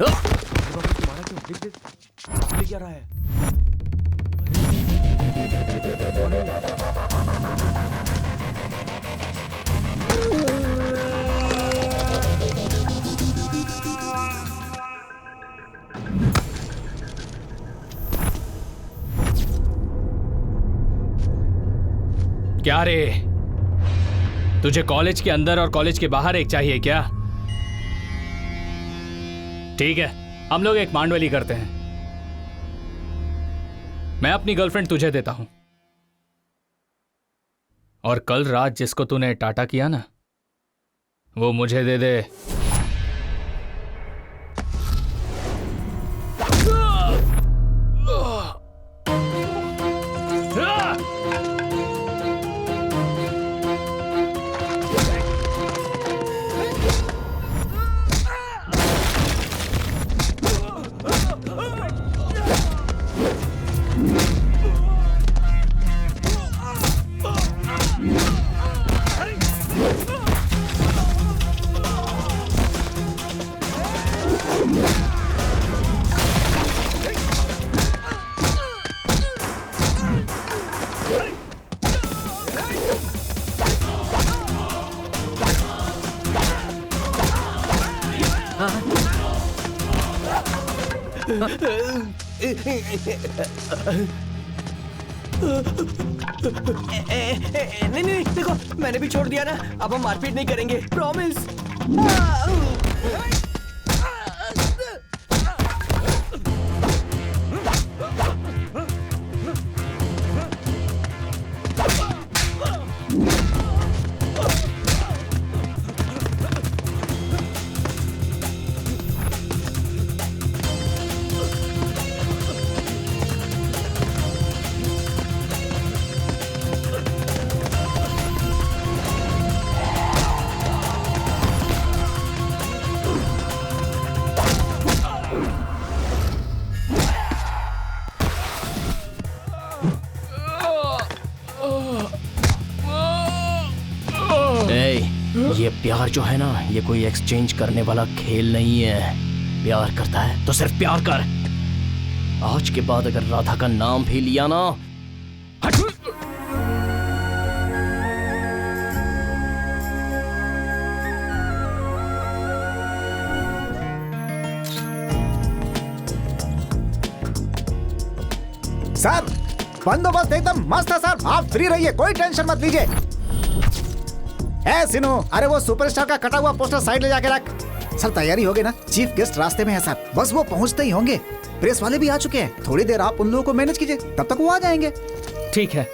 तुम्हारा क्यों? देख ले क्या रहा है? क्या रे, तुझे कॉलेज के अंदर और कॉलेज के बाहर एक चाहिए क्या? ठीक है, हम लोग एक मांडवली करते हैं। मैं अपनी गर्लफ्रेंड तुझे देता हूं और कल रात जिसको तूने टाटा किया ना, वो मुझे दे दे। नहीं, देखो मैंने भी छोड़ दिया ना, अब हम मारपीट नहीं करेंगे, प्रॉमिस। ये प्यार जो है ना, ये कोई एक्सचेंज करने वाला खेल नहीं है। प्यार करता है तो सिर्फ प्यार कर। आज के बाद अगर राधा का नाम भी लिया ना, सर बंदोबस्त एकदम मस्त है सर, आप फ्री रहिए, कोई टेंशन मत लीजिए। सिनो, अरे वो सुपरस्टार का कटा हुआ पोस्टर साइड ले जाके रख। सर तैयारी हो गई ना, चीफ गेस्ट रास्ते में है सर, बस वो पहुंचते ही होंगे। प्रेस वाले भी आ चुके हैं, थोड़ी देर आप उन लोगों को मैनेज कीजिए, तब तक वो आ जाएंगे। ठीक है।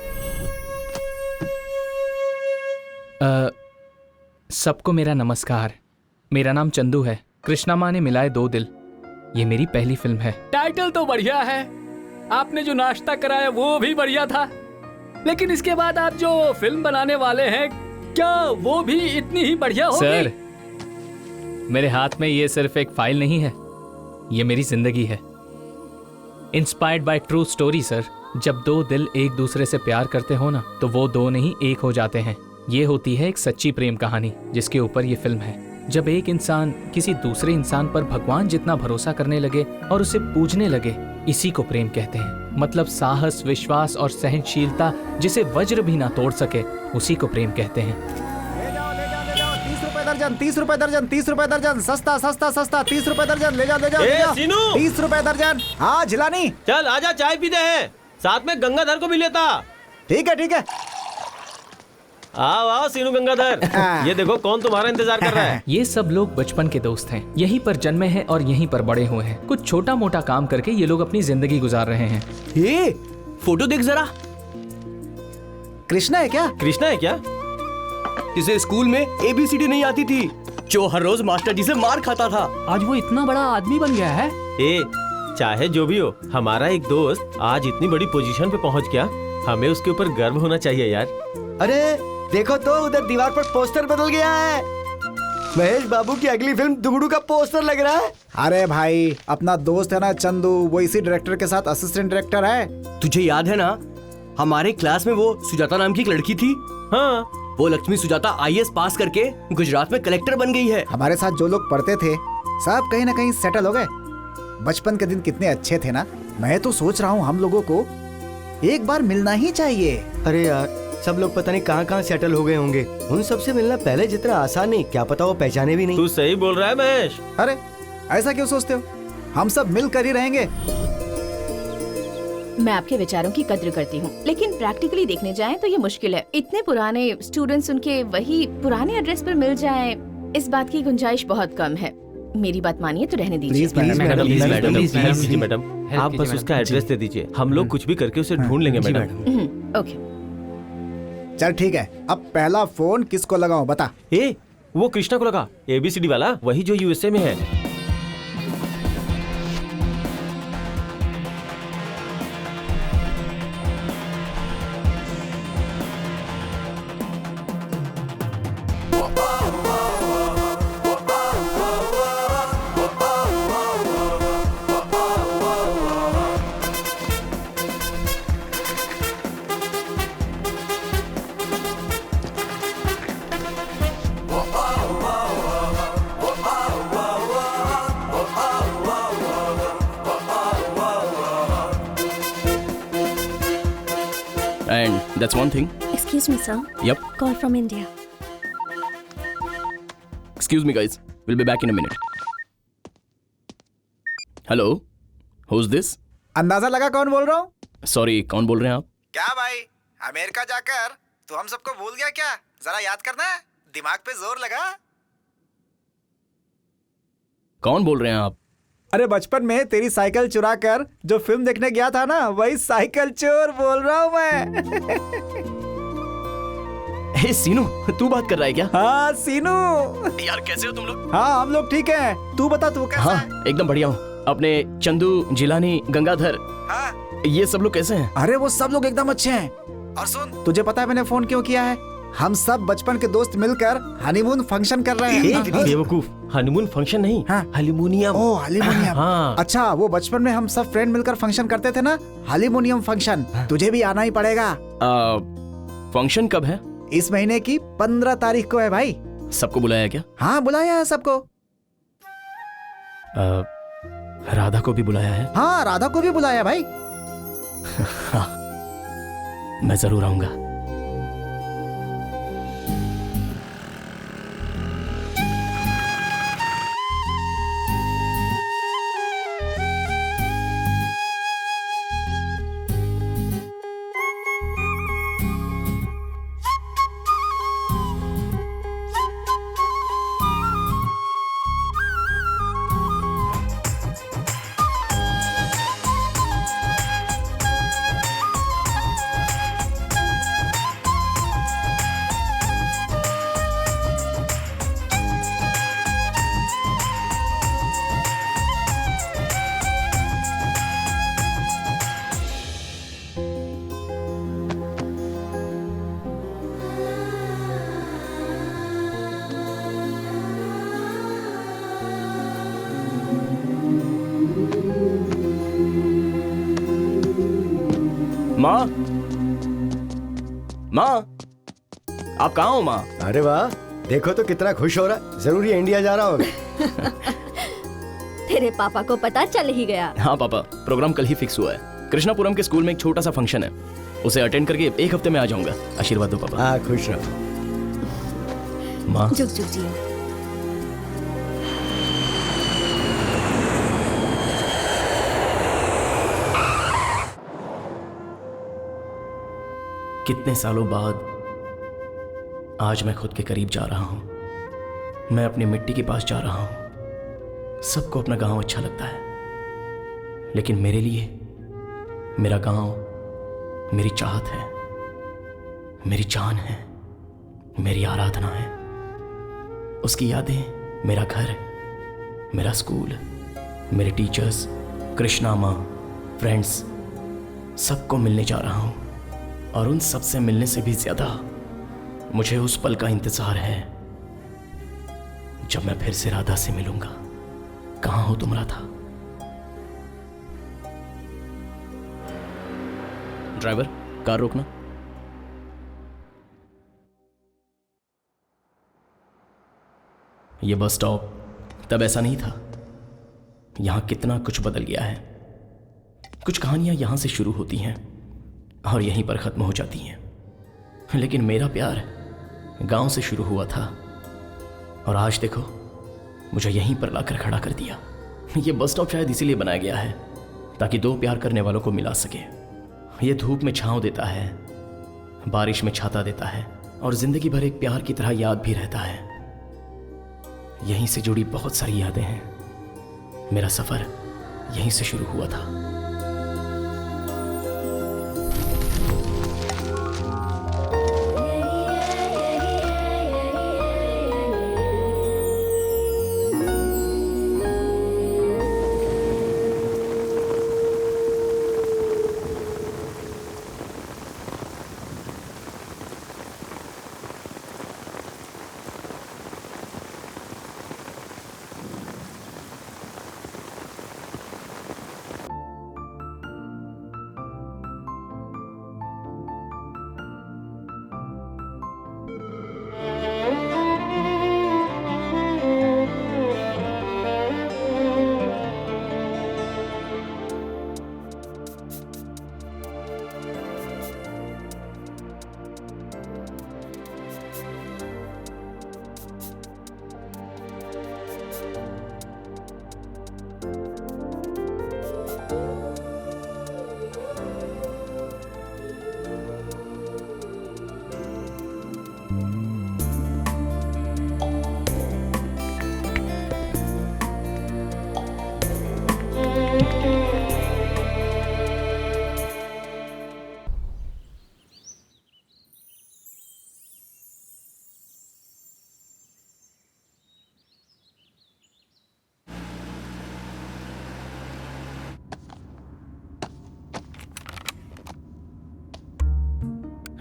सबको मेरा नमस्कार। मेरा नाम चंदू है। कृष्णा माँ ने मिलाए दो दिल, ये मेरी पहली फिल्म है। टाइटल तो बढ़िया है, आपने जो नाश्ता कराया वो भी बढ़िया था, लेकिन इसके बाद आप जो फिल्म बनाने वाले हैं, क्या वो भी इतनी ही बढ़िया होगी? सर, मेरे हाथ में ये सिर्फ एक फाइल नहीं है, ये मेरी जिंदगी है। Inspired by true story sir. जब दो दिल एक दूसरे से प्यार करते हो ना, तो वो दो नहीं एक हो जाते हैं। ये होती है एक सच्ची प्रेम कहानी, जिसके ऊपर ये फिल्म है। जब एक इंसान किसी दूसरे इंसान पर भगवान जितना भरोसा करने लगे और उसे पूजने लगे, इसी को प्रेम कहते हैं। मतलब साहस, विश्वास और सहनशीलता जिसे वज्र भी ना तोड़ सके, उसी को प्रेम कहते हैं। ले जाओ 30 रुपए दर्जन, 30 रुपए दर्जन, 30 रुपए दर्जन, सस्ता सस्ता सस्ता, 30 रुपए दर्जन, ले जाओ ले जाओ ले जाओ। 30 रुपए दर्जन। हाँ झिलानी, चल आजा, चाय पीते हैं, साथ में गंगाधर को भी लेता। ठीक है ठीक है। आओ आओ सीनू गंगाधर, ये देखो कौन तुम्हारा इंतजार कर रहा है। ये सब लोग बचपन के दोस्त हैं, यहीं पर जन्मे हैं और यहीं पर बड़े हुए हैं। कुछ छोटा मोटा काम करके ये लोग अपनी जिंदगी गुजार रहे हैं। ये फोटो देख जरा। कृष्णा है क्या? कृष्णा है क्या? इसे स्कूल में ABCD नहीं आती थी, जो हर रोज मास्टर जी से मार खाता था। आज वो इतना बड़ा आदमी बन गया है। चाहे जो भी हो, हमारा एक दोस्त आज इतनी बड़ी पोजीशन पे पहुंच गया, हमें उसके ऊपर गर्व होना चाहिए यार। अरे देखो तो उधर दीवार पर पोस्टर बदल गया है, महेश बाबू की अगली फिल्म दुगड़ू का पोस्टर लग रहा है। अरे भाई, अपना दोस्त है ना चंदू, वो इसी डायरेक्टर के साथ असिस्टेंट डायरेक्टर है। तुझे याद है ना, हमारे क्लास में वो सुजाता नाम की एक लड़की थी। हाँ, वो लक्ष्मी सुजाता IAS पास करके गुजरात में कलेक्टर बन गई है। हमारे साथ जो लोग पढ़ते थे सब कहीं ना कहीं सेटल हो गए। बचपन के दिन कितने अच्छे थे ना। मैं तो सोच रहा हूँ हम लोगों को एक बार मिलना ही चाहिए। अरे यार, सब लोग पता नहीं कहाँ कहाँ सेटल हो गए होंगे। उन सबसे मिलना पहले जितना आसान नहीं, क्या पता वो पहचाने भी नहीं। तू सही बोल रहा है महेश। अरे ऐसा क्यों सोचते हो? हम सब मिलकर ही रहेंगे। मैं आपके विचारों की कद्र करती हूँ, लेकिन प्रैक्टिकली देखने जाएं तो ये मुश्किल है। इतने पुराने स्टूडेंट्स उनके वही पुराने एड्रेस पर मिल जाएं, इस बात की गुंजाइश बहुत कम है। मेरी बात मानिए तो रहने दीजिए। Please madam, madam, please madam, madam, please, please please, कीजिए मैडम। हेल्प आप कीजिए बस मैडम। उसका एड्रेस दे दीजिए, हम लोग कुछ भी करके उसे ढूंढ लेंगे मैडम। ओके। चल ठीक है, अब पहला फोन किसको लगाऊं बता। ए, वो कृष्णा को लगा, ABCD वाला, वही जो USA में है। And that's one thing. Excuse me, sir. Yep. Call from India. Excuse me, guys. We'll be back in a minute. Hello. Who's this? अंदाजा लगा कौन बोल रहा हूँ? Sorry, कौन बोल रहे हैं आप? क्या भाई, अमेरिका जाकर तू हम सबको भूल गया क्या? जरा याद करना, दिमाग पे जोर लगा। कौन बोल रहे हैं आप? अरे बचपन में तेरी साइकिल चुरा कर जो फिल्म देखने गया था ना, वही साइकिल चोर बोल रहा हूँ मैं। हे सीनू, तू बात कर रहा है क्या? हाँ सीनू। यार कैसे हो तुम लोग? हाँ हम लोग ठीक हैं। तू बता तू कैसा है? हाँ एकदम बढ़िया हूँ। अपने चंदू, जिलानी, गंगाधर, हाँ। ये सब लोग कैसे हैं? अरे वो सब लोग एकदम अच्छे हैं। और सुन, तुझे पता है मैंने फोन क्यों किया है? हम सब बचपन के दोस्त मिलकर हनीमून फंक्शन कर रहे हैं। बेवकूफ, हनीमून फंक्शन नहीं, हाँ। हार्मोनियम। ओ हार्मोनियम। हाँ। अच्छा, वो बचपन में हम सब फ्रेंड मिलकर फंक्शन करते थे ना, हार्मोनियम फंक्शन। तुझे भी आना ही पड़ेगा। फंक्शन कब है? इस महीने की 15 तारीख को है भाई। सबको बुलाया क्या? हाँ बुलाया है सबको। राधा को भी बुलाया है? हाँ राधा को भी बुलाया भाई। हाँ, मैं जरूर आऊंगा। माँ, माँ, आप कहाँ हो माँ? अरे वाह, देखो तो कितना खुश हो रहा है। जरूर ये इंडिया जा रहा होगा। तेरे पापा को पता चल ही गया। हाँ पापा, प्रोग्राम कल ही फिक्स हुआ है। कृष्णापुरम के स्कूल में एक छोटा सा फंक्शन है, उसे अटेंड करके एक हफ्ते में आ जाऊंगा। आशीर्वाद दो पापा। हाँ खुश रहो। माँ, जुग जुग जियो। कितने सालों बाद आज मैं खुद के करीब जा रहा हूं। मैं अपनी मिट्टी के पास जा रहा हूं। सबको अपना गांव अच्छा लगता है, लेकिन मेरे लिए मेरा गांव मेरी चाहत है, मेरी जान है, मेरी आराधना है। उसकी यादें, मेरा घर, मेरा स्कूल, मेरे टीचर्स, कृष्णा माँ, फ्रेंड्स, सबको मिलने जा रहा हूं। और उन सब से मिलने से भी ज्यादा मुझे उस पल का इंतजार है जब मैं फिर से राधा से मिलूंगा। कहाँ हो तुम राधा? ड्राइवर, कार रोकना। ये बस स्टॉप तब ऐसा नहीं था। यहाँ कितना कुछ बदल गया है। कुछ कहानियाँ यहाँ से शुरू होती हैं और यहीं पर ख़त्म हो जाती हैं, लेकिन मेरा प्यार गांव से शुरू हुआ था और आज देखो मुझे यहीं पर लाकर खड़ा कर दिया। ये बस स्टॉप शायद इसीलिए बनाया गया है ताकि दो प्यार करने वालों को मिला सके। ये धूप में छांव देता है, बारिश में छाता देता है और जिंदगी भर एक प्यार की तरह याद भी रहता है। यहीं से जुड़ी बहुत सारी यादें हैं। मेरा सफर यहीं से शुरू हुआ था।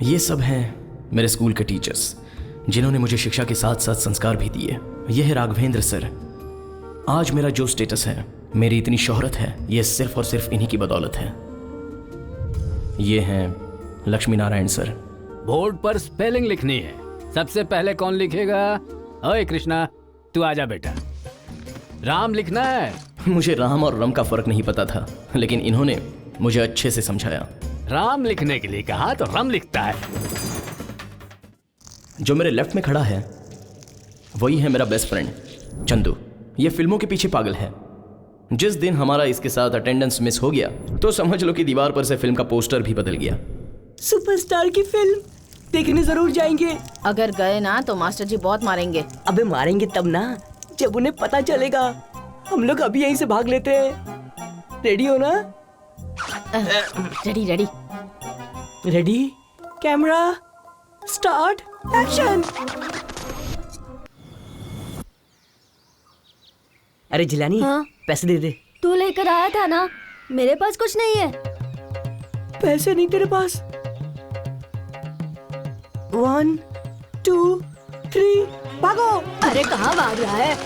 ये सब हैं मेरे स्कूल के टीचर्स जिन्होंने मुझे शिक्षा के साथ साथ संस्कार भी दिए। यह है राघवेंद्र सर। आज मेरा जो स्टेटस है, मेरी इतनी शोहरत है, यह सिर्फ और सिर्फ इन्हीं की बदौलत है। ये हैं लक्ष्मी नारायण सर। बोर्ड पर स्पेलिंग लिखनी है, सबसे पहले कौन लिखेगा? ओए कृष्णा, तू आजा बेटा। राम लिखना है। मुझे राम और रम का फर्क नहीं पता था, लेकिन इन्होंने मुझे अच्छे से समझाया। राम लिखने के लिए कहा तो रम लिखता है। जो मेरे लेफ्ट में खड़ा है वही है मेरा बेस्ट फ्रेंड चंदू। ये फिल्मों के पीछे पागल है। जिस दिन हमारा इसके साथ अटेंडेंस मिस हो गया तो समझ लो कि दीवार पर से फिल्म का पोस्टर भी बदल गया। सुपरस्टार की फिल्म देखने जरूर जाएंगे। अगर गए ना तो मास्टर जी बहुत मारेंगे। अबे मारेंगे तब ना जब उन्हें पता चलेगा। हम लोग अभी यहीं से भाग लेते हैं। रेडी हो ना? Ready ready ready, camera, start, action. अरे जिलानी, हाँ? पैसे दे दे। तू लेकर आया था ना, मेरे पास कुछ नहीं है। पैसे नहीं तेरे पास? 1 2 3 भागो। अरे कहाँ भाग रहा है?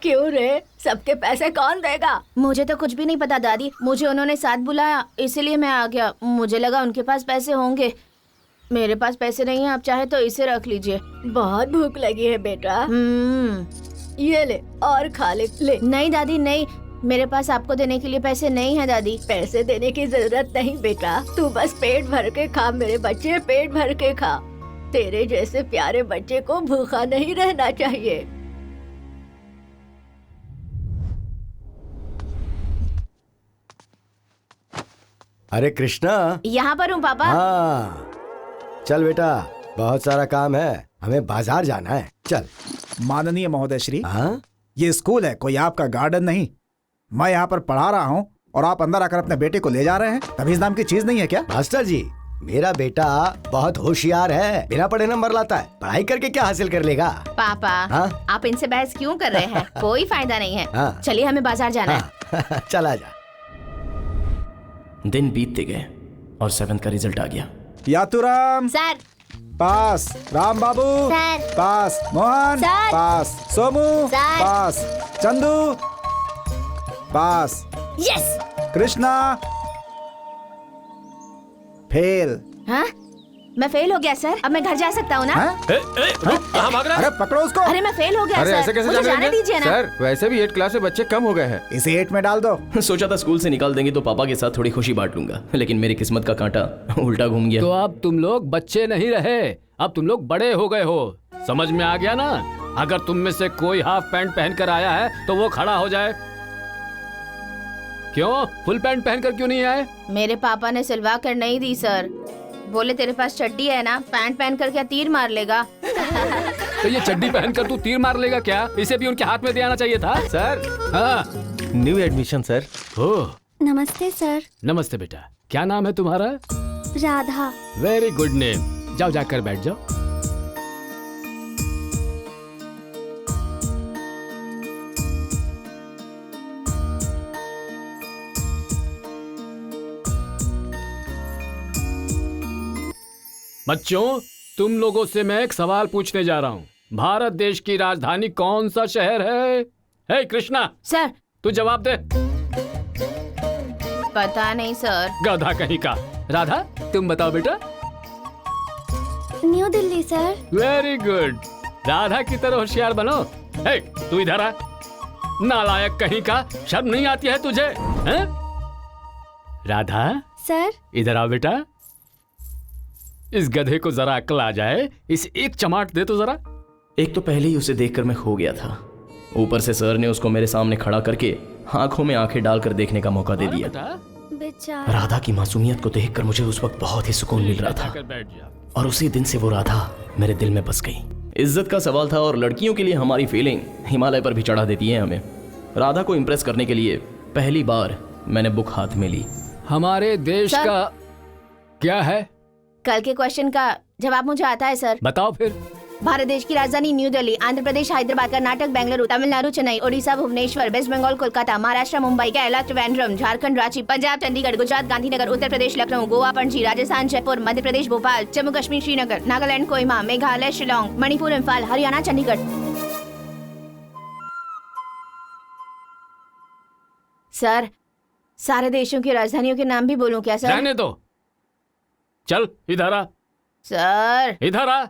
क्यों रे, सबके पैसे कौन देगा? मुझे तो कुछ भी नहीं पता दादी, मुझे उन्होंने साथ बुलाया इसीलिए मैं आ गया। मुझे लगा उनके पास पैसे होंगे। मेरे पास पैसे नहीं है, आप चाहे तो इसे रख लीजिए। बहुत भूख लगी है बेटा। ये ले और खा ले। नहीं दादी नहीं, मेरे पास आपको देने के लिए पैसे नहीं है दादी। पैसे देने की जरूरत नहीं बेटा, तू बस पेट भर के खा मेरे बच्चे, पेट भर के खा। तेरे जैसे प्यारे बच्चे को भूखा नहीं रहना चाहिए। अरे कृष्णा, यहाँ पर हूँ पापा। हाँ चल बेटा, बहुत सारा काम है, हमें बाजार जाना है। चल। माननीय महोदय श्री, हाँ? ये स्कूल है, कोई आपका गार्डन नहीं। मैं यहाँ पर पढ़ा रहा हूँ और आप अंदर आकर अपने बेटे को ले जा रहे हैं। तमीज नाम की चीज नहीं है क्या? मास्टर जी, मेरा बेटा बहुत होशियार है, बिना पढ़े नंबर लाता है। पढ़ाई करके क्या हासिल कर लेगा? पापा हाँ? आप इनसे बहस क्यों कर रहे हैं? कोई फायदा नहीं है। हाँ? चलिए हमें बाजार जाना है। हाँ। चल आजा। दिन बीतते गए और 7th का रिजल्ट आ गया। यातुराम सर। पास, राम बाबू सर। पास, मोहन सर। पास, सोमू सर। पास, चंदू पास, यस। कृष्णा फेल। हाँ? मैं फेल हो गया सर, अब मैं घर जा सकता हूँ ना? हैं? रुक, कहाँ भाग रहा है? अरे पकड़ो उसको। अरे मैं फेल हो गया अरे सर, ऐसे कैसे मुझे जाने जाने देंगे? दीजिए ना। सर वैसे भी 8 क्लास में बच्चे कम हो गए हैं। इसे 8 में डाल दो। सोचा था स्कूल से निकाल देंगे तो पापा के साथ थोड़ी खुशी बांट लूंगा, लेकिन मेरी किस्मत का कांटा उल्टा घूम गया। तो अब तुम लोग बच्चे नहीं रहे, अब तुम लोग बड़े हो गए हो। समझ में आ गया ना? अगर तुम में से कोई हाफ पैंट पहनकर आया है तो वो खड़ा हो जाए। क्यों फुल पैंट पहनकर क्यों नहीं आए? मेरे पापा ने सिलवा कर नहीं दी सर, बोले तेरे पास चड्डी है ना, पैंट पहनकर क्या तीर मार लेगा? तो ये चड्डी पहनकर तू तीर मार लेगा क्या? इसे भी उनके हाथ में दे आना चाहिए था। सर हाँ। New admission sir. ओह नमस्ते सर। नमस्ते बेटा, क्या नाम है तुम्हारा? राधा। Very good name. जाओ जाकर बैठ जाओ। बच्चों, तुम लोगों से मैं एक सवाल पूछने जा रहा हूँ। भारत देश की राजधानी कौन सा शहर है? हे कृष्णा, सर तू जवाब दे। पता नहीं सर। गधा कहीं का। राधा तुम बताओ बेटा। New Delhi sir. Very good, Radha की तरह होशियार बनो। हे तू इधर आ। नालायक कहीं का, शर्म नहीं आती है तुझे? हैं? राधा सर। इधर आओ बेटा। इस गधे को जरा अक्ल आ जाए, इस एक चमाट दे तो जरा। एक तो पहले ही उसे देखकर मैं खो गया था, ऊपर से सर ने उसको मेरे सामने खड़ा करके आंखों में आंखें डालकर देखने का मौका दे दिया। बेचारा। राधा की मासूमियत को देखकर मुझे उस वक्त बहुत ही सुकून मिल रहा था, बैठ जा। और उसी दिन से वो राधा मेरे दिल में बस गई। इज्जत का सवाल था, और लड़कियों के लिए हमारी फीलिंग हिमालय पर भी चढ़ा देती है हमें। राधा को इम्प्रेस करने के लिए पहली बार मैंने बुक हाथ में ली। हमारे देश सर? का क्या है? कल के क्वेश्चन का जवाब मुझे आता है सर। बताओ फिर। भारत देश की राजधानी new Delhi, Andhra Pradesh Hyderabad, Karnataka Bengaluru, Tamil Nadu Chennai, Odisha Bhubaneswar, waste Bengal Kolkata, Maharashtra Mumbai, Kerala Trivandrum, Jharkhand Ranchi, Punjab Chandigarh, Gujarat Gandhinagar, Uttar Pradesh Lucknow, Goa Panaji, Rajasthan Jaipur, Madhya Pradesh Bhopal, Jammu Kashmir Srinagar, Nagaland Kohima, Meghalaya Shillong, Manipur Imphal, Haryana Chandigarh. Sir सारे देशों की राजधानियों के नाम भी बोलूं क्या सर? रहने दो। चल इधर आ। सर इधर आ।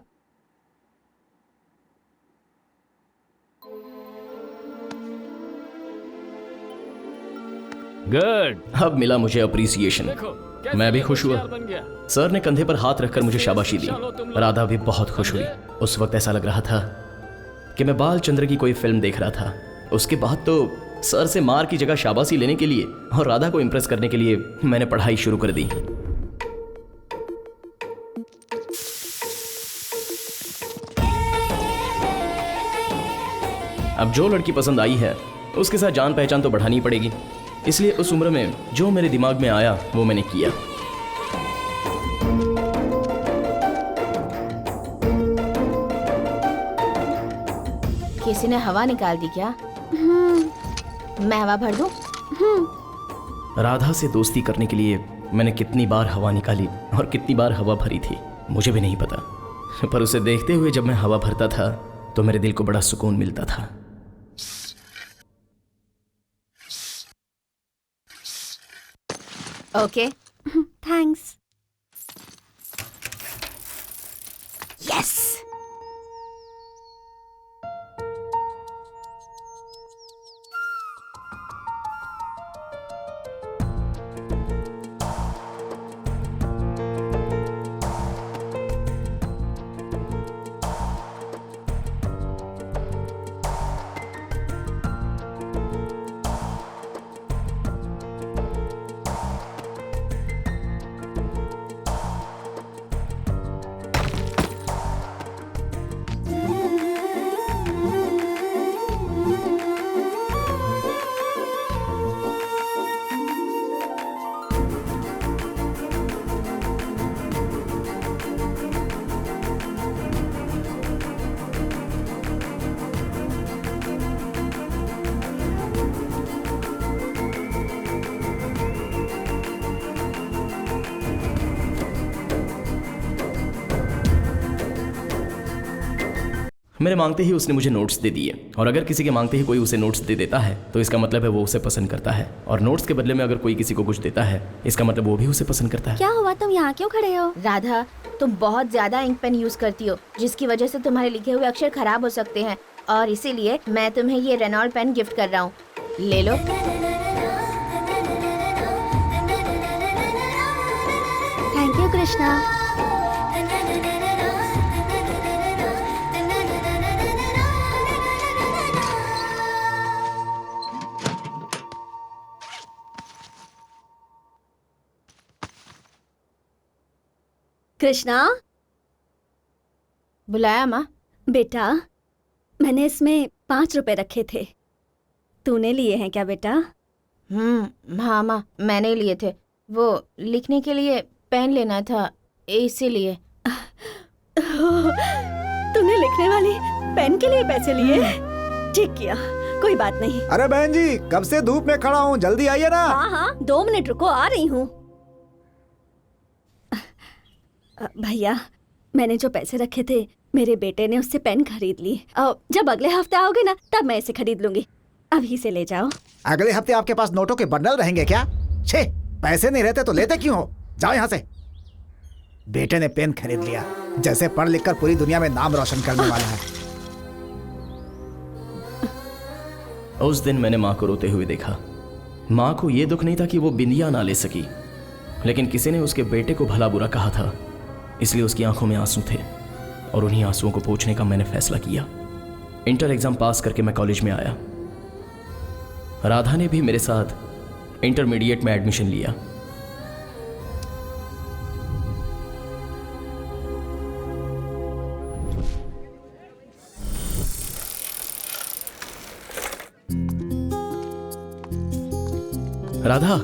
गुड। अब मिला मुझे अप्रिसिएशन। देखो कैसे मैं भी खुश हुआ। होशियार बन गया। सर ने कंधे पर हाथ रखकर मुझे शाबाशी दी। चलो तुम लोग। राधा भी बहुत खुश हुई। उस वक्त ऐसा लग रहा था कि मैं बाल चंद्र की कोई फिल्म देख रहा था। उसके बाद तो सर से मार की जगह शाबाशी लेने के लिए और राधा को इम्प्रेस करने के लिए मैंने पढ़ाई शुरू कर दी। अब जो लड़की पसंद आई है उसके साथ जान पहचान तो बढ़ानी पड़ेगी, इसलिए उस उम्र में जो मेरे दिमाग में आया वो मैंने किया। किसी ने हवा निकाल दी क्या? मैं हवा भर दूं? राधा से दोस्ती करने के लिए मैंने कितनी बार हवा निकाली और कितनी बार हवा भरी थी मुझे भी नहीं पता, पर उसे देखते हुए जब मैं हवा भरता था तो मेरे दिल को बड़ा सुकून मिलता था। Okay thanks. यस। मेरे मांगते ही उसने मुझे नोट्स दे दिए। और अगर किसी के मांगते ही कोई उसे नोट्स दे देता है तो इसका मतलब है वो उसे पसंद करता है, और नोट्स के बदले में अगर कोई किसी को कुछ देता है इसका मतलब वो भी उसे पसंद करता है। क्या हुआ, तुम यहाँ क्यों खड़े हो? राधा, तुम बहुत ज्यादा इंक पेन यूज करती हो जिसकी वजह से तुम्हारे लिखे हुए अक्षर खराब हो सकते हैं, और इसीलिए मैं तुम्हें ये रेनॉल्ड पेन गिफ्ट कर रहा हूँ। ले लो। Thank you Krishna. कृष्णा, बुलाया माँ? बेटा मैंने इसमें 5 रुपए रखे थे, तूने लिए हैं क्या बेटा? हाँ माँ, मैंने लिए थे। वो लिखने के लिए पेन लेना था, इसीलिए। तूने लिखने वाली पेन के लिए पैसे लिए? ठीक किया, कोई बात नहीं। अरे बहन जी, कब से धूप में खड़ा हूँ, जल्दी आइए ना। हाँ हाँ, 2 मिनट रुको, आ रही हूँ। भैया, मैंने जो पैसे रखे थे मेरे बेटे ने उससे पेन खरीद ली। जब अगले हफ्ते आओगे ना तब मैं इसे खरीद लूंगी, अभी से ले जाओ। अगले हफ्ते आपके पास नोटों के बंडल रहेंगे क्या? छे, पैसे नहीं रहते तो लेते क्यों हो? जाओ यहाँ से। बेटे ने पेन खरीद लिया, जैसे पढ़ लिख कर पूरी दुनिया में नाम रोशन करने वाला है। उस दिन मैंने माँ को रोते हुए देखा। माँ को यह दुख नहीं था कि वो बिंदिया ना ले सकी, लेकिन किसी ने उसके बेटे को भला बुरा कहा था, इसलिए उसकी आंखों में आंसू थे, और उन्हीं आंसुओं को पोंछने का मैंने फैसला किया। इंटर एग्जाम पास करके मैं कॉलेज में आया। राधा ने भी मेरे साथ इंटरमीडिएट में एडमिशन लिया। राधा,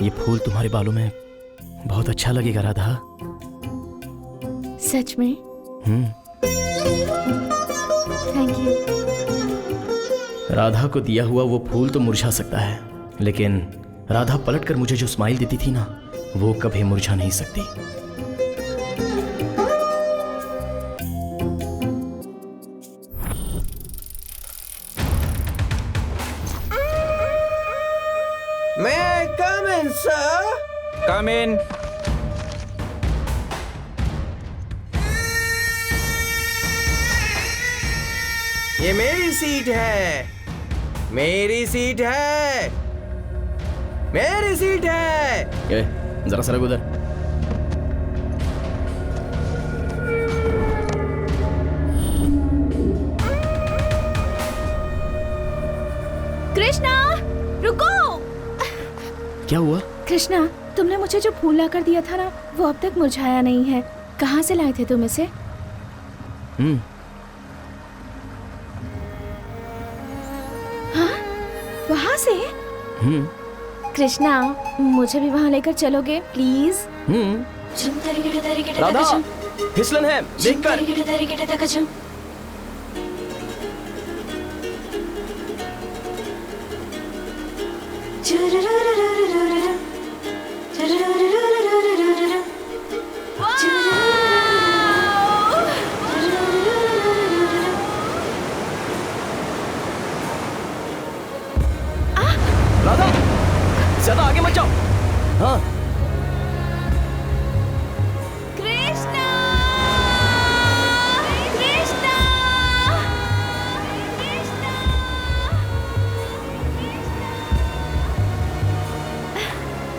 ये फूल तुम्हारे बालों में बहुत अच्छा लगेगा राधा। सच में? Thank you. राधा को दिया हुआ वो फूल तो मुरझा सकता है, लेकिन राधा पलटकर मुझे जो स्माइल देती थी ना, वो कभी मुरझा नहीं सकती। मैं कम इन सर। कम इन। ये मेरी सीट है, मेरी सीट है, मेरी सीट है। जरा सरक उधर। कृष्णा, रुको। क्या हुआ? कृष्णा, तुमने मुझे जो फूल लाकर दिया था ना, वो अब तक मुरझाया नहीं है। कहाँ से लाए थे तुम इसे? हाँ, वहाँ से? कृष्णा, मुझे भी वहाँ लेकर चलोगे प्लीज? राधा, फिसलन है, देखकर। राधा, ज्यादा आगे मत जाओ। हाँ। कृष्णा, कृष्णा,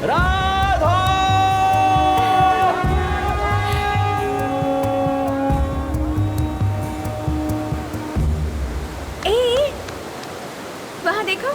राधा! वहाँ देखो।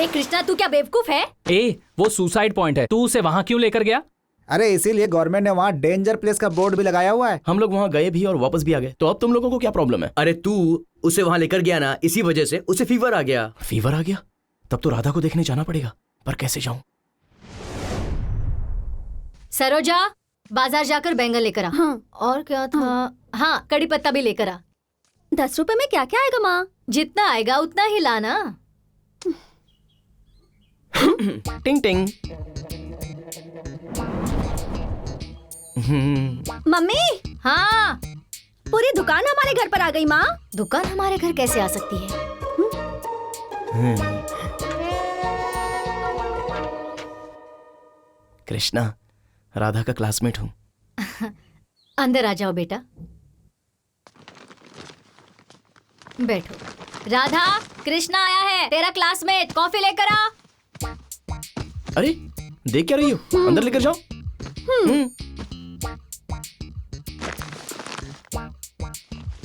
कृष्णा तू क्या बेवकूफ है? वो सुसाइड पॉइंट है, तू उसे वहाँ क्यों लेकर गया? अरे इसीलिए गवर्नमेंट ने वहाँ डेंजर प्लेस का बोर्ड भी लगाया हुआ है। हम लोग वहाँ गए भी और वापस भी आ गए, तो अब तुम लोगों को क्या प्रॉब्लम है? अरे तू उसे वहां लेकर गया ना, इसी वजह से उसे फीवर आ गया। फीवर आ गया? तब तो राधा को देखने जाना पड़ेगा, पर कैसे जाऊं? सरोजा, बाजार जाकर बैंगन लेकर आ। हाँ। और क्या था? हाँ, कड़ी पत्ता भी लेकर आ। 10 रुपए में क्या क्या आएगा माँ? जितना आएगा उतना ही लाना। टिंग टिंग। मम्मी, हाँ, पूरी दुकान हमारे घर पर आ गई माँ। दुकान हमारे घर कैसे आ सकती है? कृष्णा, राधा का क्लासमेट हूँ। अंदर आ जाओ बेटा, बैठो। राधा, कृष्णा आया है, तेरा क्लासमेट, कॉफी लेकर आ। अरे देख क्या रही हो? अंदर लेकर जाओ।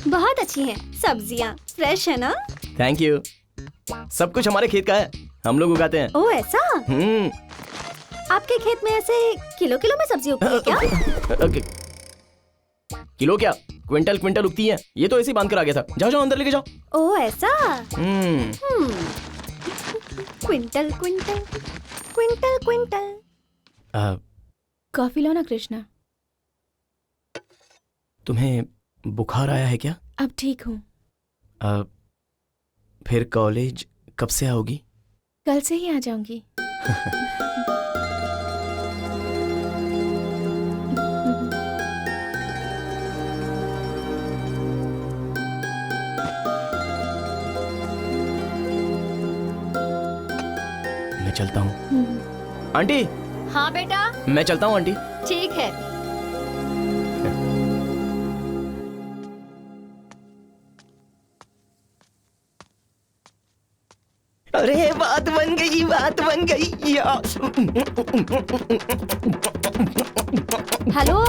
बहुत अच्छी हैं सब्जियाँ, फ्रेश है ना? Thank you. सब कुछ हमारे खेत का है, हम लोग उगाते हैं। ओ ऐसा? आपके खेत में ऐसे किलो किलो में सब्जी उगती है क्या? किलो क्या, क्विंटल क्विंटल उगती है। ये तो ऐसे ही बांध कर आ गया था। जाओ जाओ अंदर लेके जाओ। ओ ऐसा? Quintal quintal quintal quintal. Coffee लो ना कृष्णा। तुम्हें बुखार आया है क्या? अब ठीक हूँ। फिर कॉलेज कब से आओगी? कल से ही आ जाऊंगी। मैं चलता हूँ। आंटी। हाँ बेटा। मैं चलता हूँ आंटी। ठीक है। अरे बात बन गई, बात बन गई। हेलो,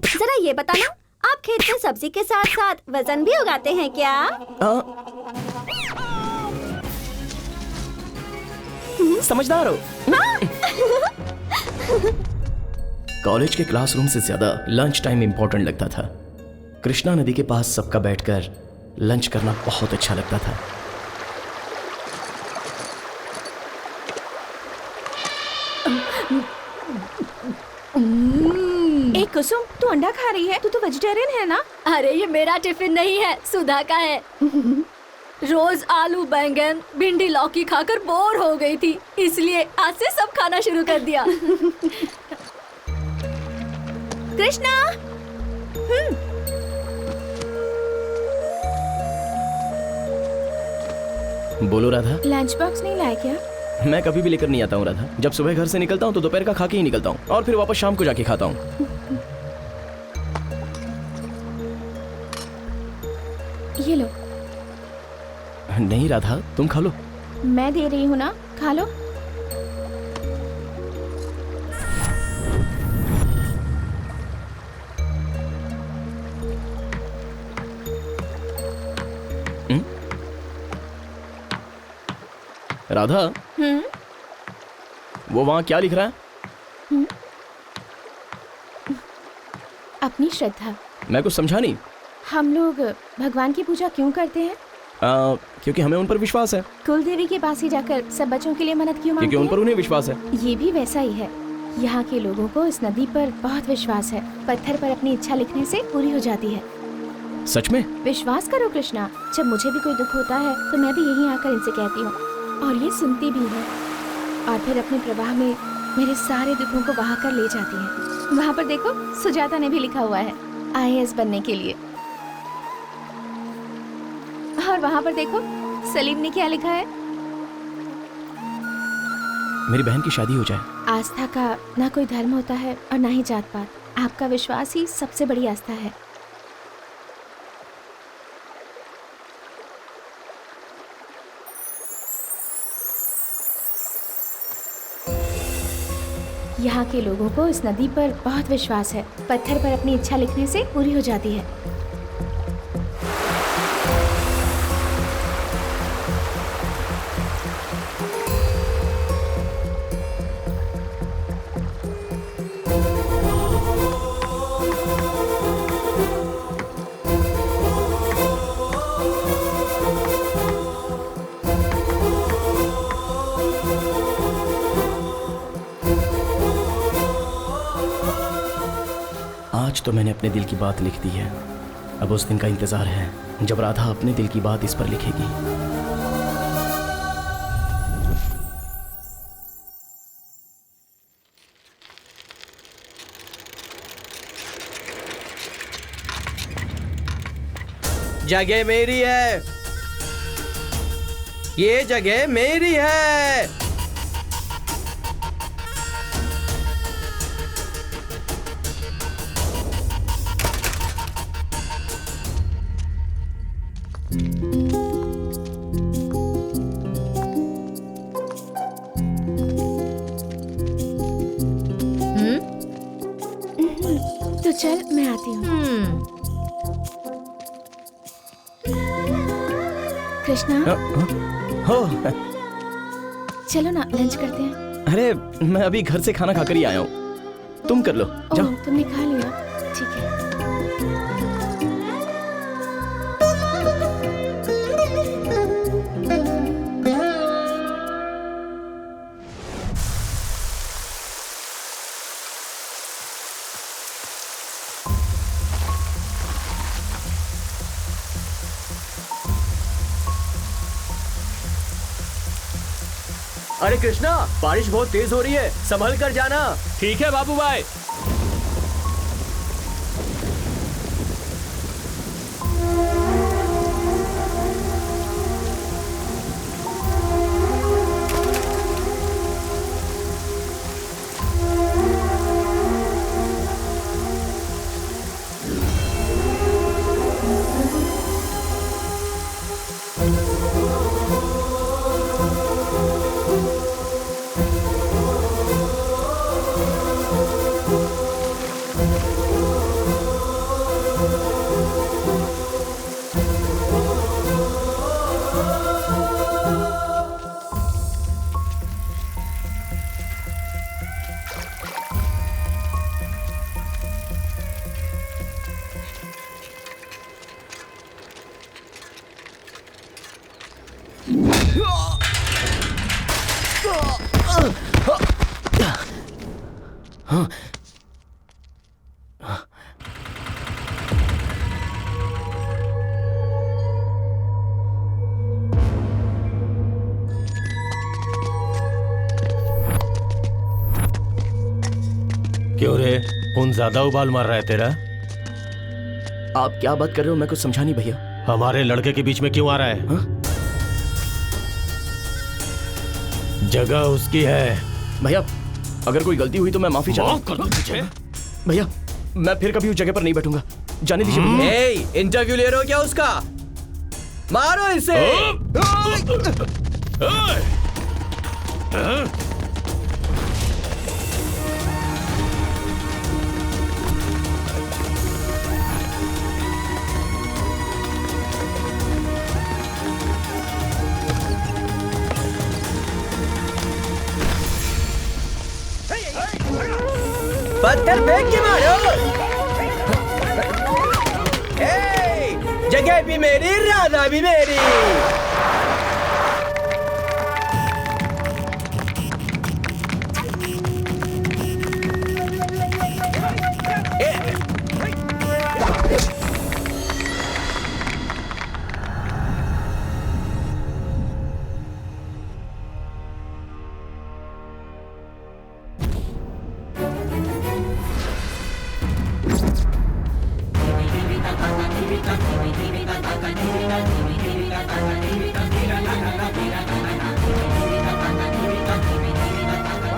जरा ये बताना, आप खेत में सब्जी के साथ साथ वजन भी उगाते हैं क्या? समझदार हो। कॉलेज के क्लासरूम से ज्यादा लंच टाइम इंपॉर्टेंट लगता था। कृष्णा नदी के पास सबका बैठकर लंच करना बहुत अच्छा लगता था। एक कुसुम, तू अंडा खा रही है? तू तो वेजिटेरियन है ना? अरे ये मेरा टिफिन नहीं है, सुधा का है। रोज आलू बैंगन भिंडी लौकी खाकर बोर हो गई थी, इसलिए आज से सब खाना शुरू कर दिया। कृष्णा, बोलो राधा। लंच बॉक्स नहीं लाए क्या? मैं कभी भी लेकर नहीं आता हूँ राधा। जब सुबह घर से निकलता हूँ तो दोपहर का खा के ही निकलता हूँ और फिर वापस शाम को जाके खाता हूँ। ये लो। नहीं राधा, तुम खा लो। मैं दे रही हूँ ना, खा लो। राधा, वो वहाँ क्या लिख रहा है? अपनी श्रद्धा। मैं कुछ समझा नहीं। हम लोग भगवान की पूजा क्यों करते हैं? क्योंकि हमें उन पर विश्वास है। कुल देवी के पास ही जाकर सब बच्चों के लिए मन्नत क्यों मांगते क्योंकि उन हैं? पर उन्हें विश्वास है। ये भी वैसा ही है। यहाँ के लोगों को इस नदी पर बहुत विश्वास है। पत्थर पर अपनी इच्छा लिखने से पूरी हो जाती है। सच में? विश्वास करो कृष्णा, जब मुझे भी कोई दुख होता है तो मैं भी यहीं आकर इनसे कहती हूँ और ये सुनती भी है, और फिर अपने प्रवाह में मेरे सारे दुखों को बहा कर ले जाती है। वहाँ पर देखो, सुजाता ने भी लिखा हुआ है IAS बनने के लिए। और वहाँ पर देखो, सलीम ने क्या लिखा है? मेरी बहन की शादी हो जाए। आस्था का ना कोई धर्म होता है और ना ही जात पात। आपका विश्वास ही सबसे बड़ी आस्था है। यहाँ के लोगों को इस नदी पर बहुत विश्वास है। पत्थर पर अपनी इच्छा लिखने से पूरी हो जाती है। आज तो मैंने अपने दिल की बात लिख दी है। अब उस दिन का इंतजार है जब राधा अपने दिल की बात इस पर लिखेगी। जगह मेरी है, ये जगह मेरी है। तो चल मैं आती हूँ। कृष्णा हो, चलो ना लंच करते हैं। अरे मैं अभी घर से खाना खाकर ही आया हूँ, तुम कर लो जाओ। ओह, तुमने खा लिया, ठीक है। अरे कृष्णा, बारिश बहुत तेज हो रही है, संभल कर जाना। ठीक है बाबू भाई। क्यों रे, खून ज्यादा उबाल मार रहा है तेरा? आप क्या बात कर रहे हो, मैं कुछ समझा नहीं भैया। हमारे लड़के के बीच में क्यों आ रहा है? जगह उसकी है। भैया अगर कोई गलती हुई तो मैं माफी चाहता हूँ। भैया मैं फिर कभी उस जगह पर नहीं बैठूंगा, जाने दीजिए भैया। इंटरव्यू ले रहे हो क्या उसका? मारो इसे। पत्थर फेंक के मारो। जगह भी मेरी, राधा भी मेरी।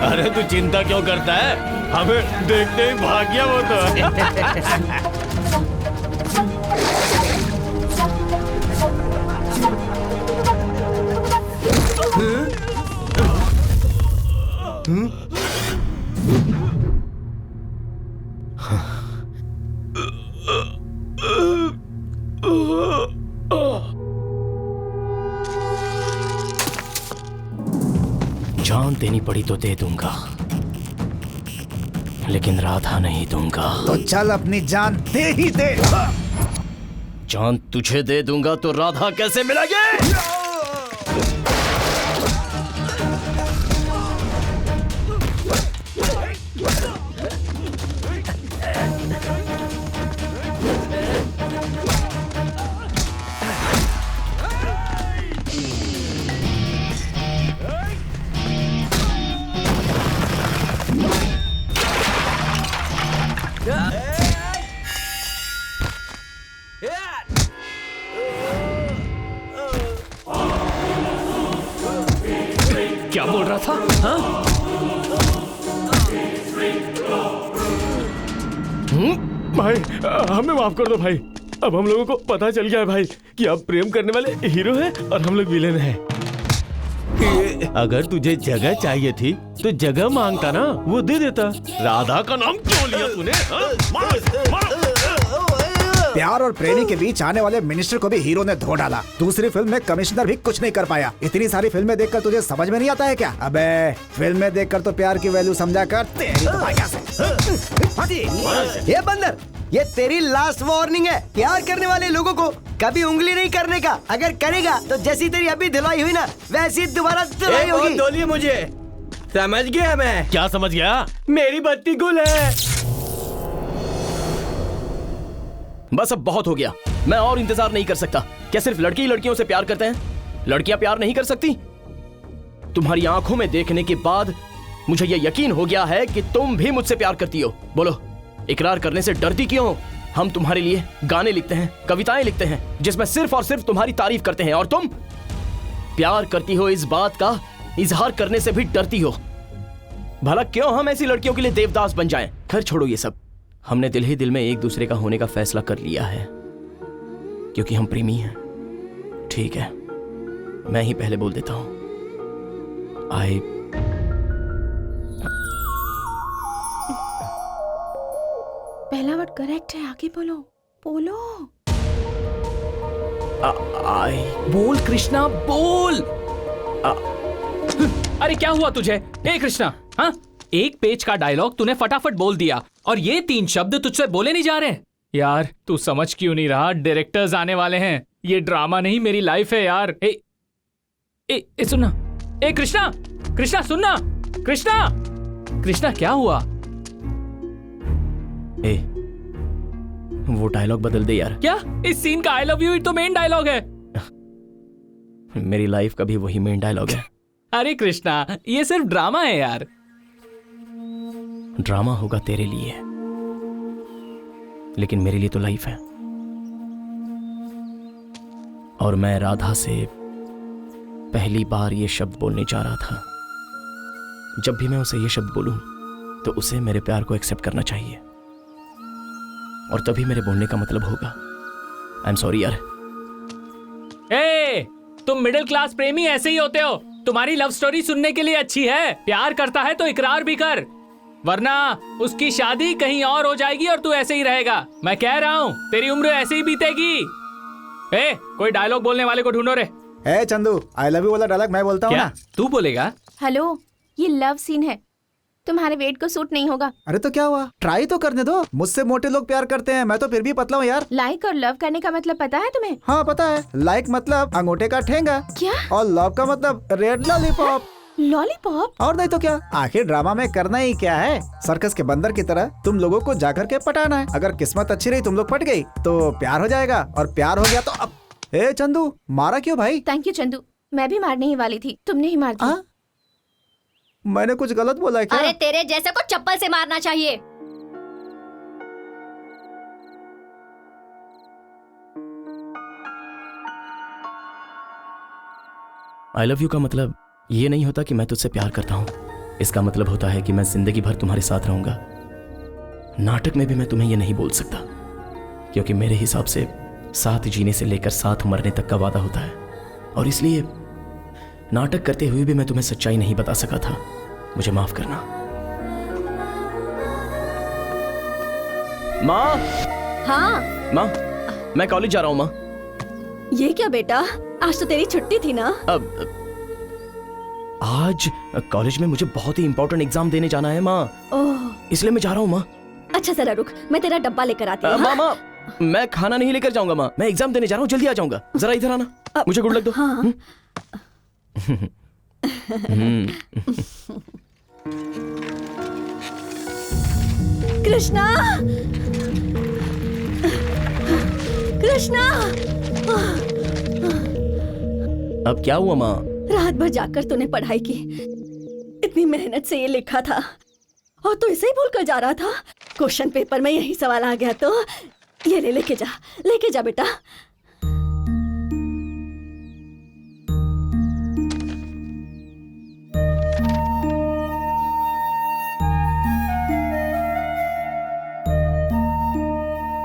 अरे तू चिंता क्यों करता है? हमें देखते ही भाग गया वो तो। जान देनी पड़ी तो दे दूंगा, लेकिन राधा नहीं दूंगा। तो चल अपनी जान दे ही दे। जान तुझे दे दूंगा तो राधा कैसे मिलेगी? क्या बोल रहा था? हाँ? भाई हमें माफ कर दो भाई। अब हम लोगों को पता चल गया है भाई कि आप प्रेम करने वाले हीरो हैं और हम लोग विलेन हैं। अगर तुझे जगह चाहिए थी तो जगह मांगता ना, वो दे देता। राधा का नाम क्यों लिया तूने? प्यार और प्रेमी के बीच आने वाले मिनिस्टर को भी हीरो ने धो डाला। दूसरी फिल्म में कमिश्नर भी कुछ नहीं कर पाया। इतनी सारी फिल्में देखकर तुझे समझ में नहीं आता है क्या? अबे फिल्में देखकर तो प्यार की वैल्यू समझा कर तेरी तो भाग्य से। ये बंदर, ये तेरी लास्ट वार्निंग है। प्यार करने वाले लोगों को कभी उंगली नहीं करने का। अगर करेगा तो जैसी तेरी अभी धुलाई हुई ना, वैसी दोबारा धुलाई होगी। बोलिए मुझे, समझ गया मैं। क्या समझ गया? मेरी बत्ती गुल है। बस अब बहुत हो गया, मैं और इंतजार नहीं कर सकता। क्या सिर्फ लड़के ही लड़कियों से प्यार करते हैं? लड़कियां प्यार नहीं कर सकती? तुम्हारी आंखों में देखने के बाद मुझे यह यकीन हो गया है कि तुम भी मुझसे प्यार करती हो। बोलो, इकरार करने से डरती क्यों हो? हम तुम्हारे लिए गाने लिखते हैं, कविताएं लिखते हैं, जिसमें सिर्फ और सिर्फ तुम्हारी तारीफ करते हैं, और तुम प्यार करती हो इस बात का इजहार करने से भी डरती हो। भला क्यों हम ऐसी लड़कियों के लिए देवदास बन जाएं? खैर छोड़ो ये सब। हमने दिल ही दिल में एक दूसरे का होने का फैसला कर लिया है, क्योंकि हम प्रेमी हैं। ठीक है, मैं ही पहले बोल देता हूं। पहला वर्ड करेक्ट है, आगे बोलो बोलो। बोल कृष्णा बोल। अरे क्या हुआ तुझे? ए कृष्णा, हाँ? एक पेज का डायलॉग तूने फटाफट बोल दिया और ये 3 शब्द तुझसे बोले नहीं जा रहे। यार तू समझ क्यों नहीं रहा? डायरेक्टर्स आने वाले हैं। ये ड्रामा नहीं, मेरी लाइफ है यार। ए सुनना। ए कृष्णा, कृष्णा सुनना। कृष्णा, कृष्णा क्या हुआ? ए, वो डायलॉग बदल दे यार। क्या? इस सीन का आई लव यू तो मेन डायलॉग है। मेरी लाइफ का भी वही मेन डायलॉग है। अरे कृष्णा, ये सिर्फ ड्रामा है यार। ड्रामा होगा तेरे लिए, लेकिन मेरे लिए तो लाइफ है। और मैं राधा से पहली बार ये शब्द बोलने जा रहा था। जब भी मैं उसे ये शब्द बोलूं तो उसे मेरे प्यार को एक्सेप्ट करना चाहिए, और तभी मेरे बोलने का मतलब होगा। आई एम सॉरी यार। तुम मिडिल क्लास प्रेमी ऐसे ही होते हो। तुम्हारी लव स्टोरी सुनने के लिए अच्छी है। प्यार करता है तो इकरार भी कर, वरना उसकी शादी कहीं और हो जाएगी और तू ऐसे ही रहेगा। मैं कह रहा हूँ तेरी उम्र ऐसे ही बीतेगी। कोई डायलॉग बोलने वाले को ढूंढो रे। चंदू, आई लव यू वाला डायलॉग मैं बोलता हूँ ना। तू बोलेगा? हेलो, ये लव सीन है, तुम्हारे वेट को सूट नहीं होगा। अरे तो क्या हुआ, ट्राई तो करने दो। मुझसे मोटे लोग प्यार करते हैं, मैं तो फिर भी पतला हूँ यार। लाइक और लव करने का मतलब पता है तुम्हें? हाँ पता है। लाइक मतलब अंगूठे का ठेंगा। क्या? और लव का मतलब रेड लॉलीपॉप। लॉलीपॉप? और नहीं तो क्या। आखिर ड्रामा में करना ही क्या है? सर्कस के बंदर की तरह तुम लोगों को जाकर के पटाना है। अगर किस्मत अच्छी रही, तुम लोग पट गई तो प्यार हो जाएगा, और प्यार हो गया तो अब। चंदू, मारा क्यों भाई? थैंक यू चंदू, मैं भी मारने ही वाली थी, तुमने ही मार दिया। मैंने कुछ गलत बोला है क्या? अरे तेरे जैसे को चप्पल से मारना चाहिए। आई लव यू का मतलब ये नहीं होता कि मैं तुझसे प्यार करता हूँ। इसका मतलब होता है कि मैं जिंदगी भर तुम्हारे साथ रहूंगा। नाटक में भी मैं तुम्हें ये नहीं बोल सकता, क्योंकि मेरे हिसाब से साथ जीने से लेकर साथ मरने तक का वादा होता है, और इसलिए नाटक करते हुए भी मैं तुम्हें सच्चाई नहीं बता सका था। मुझे माफ करना। माँ। हाँ माँ, मैं कॉलेज जा रहा हूँ। माँ, ये क्या बेटा, आज तो तेरी छुट्टी थी ना? आज कॉलेज में मुझे बहुत ही इंपॉर्टेंट एग्जाम देने जाना है माँ, इसलिए मैं जा रहा हूँ। माँ अच्छा जरा रुक, मैं तेरा डब्बा लेकर आती हूँ। माँ, मैं खाना नहीं लेकर जाऊंगा माँ, मैं एग्जाम देने जा रहा हूँ, जल्दी आ जाऊंगा। जरा इधर आना, मुझे गुड लक दो। हाँ। कृष्णा, कृष्णा। अब क्या हुआ माँ? रात भर जाकर तूने पढ़ाई की, इतनी मेहनत से ये लिखा था और तू इसे ही भूल कर जा रहा था। क्वेश्चन पेपर में यही सवाल आ गया तो ये लेके जा बेटा।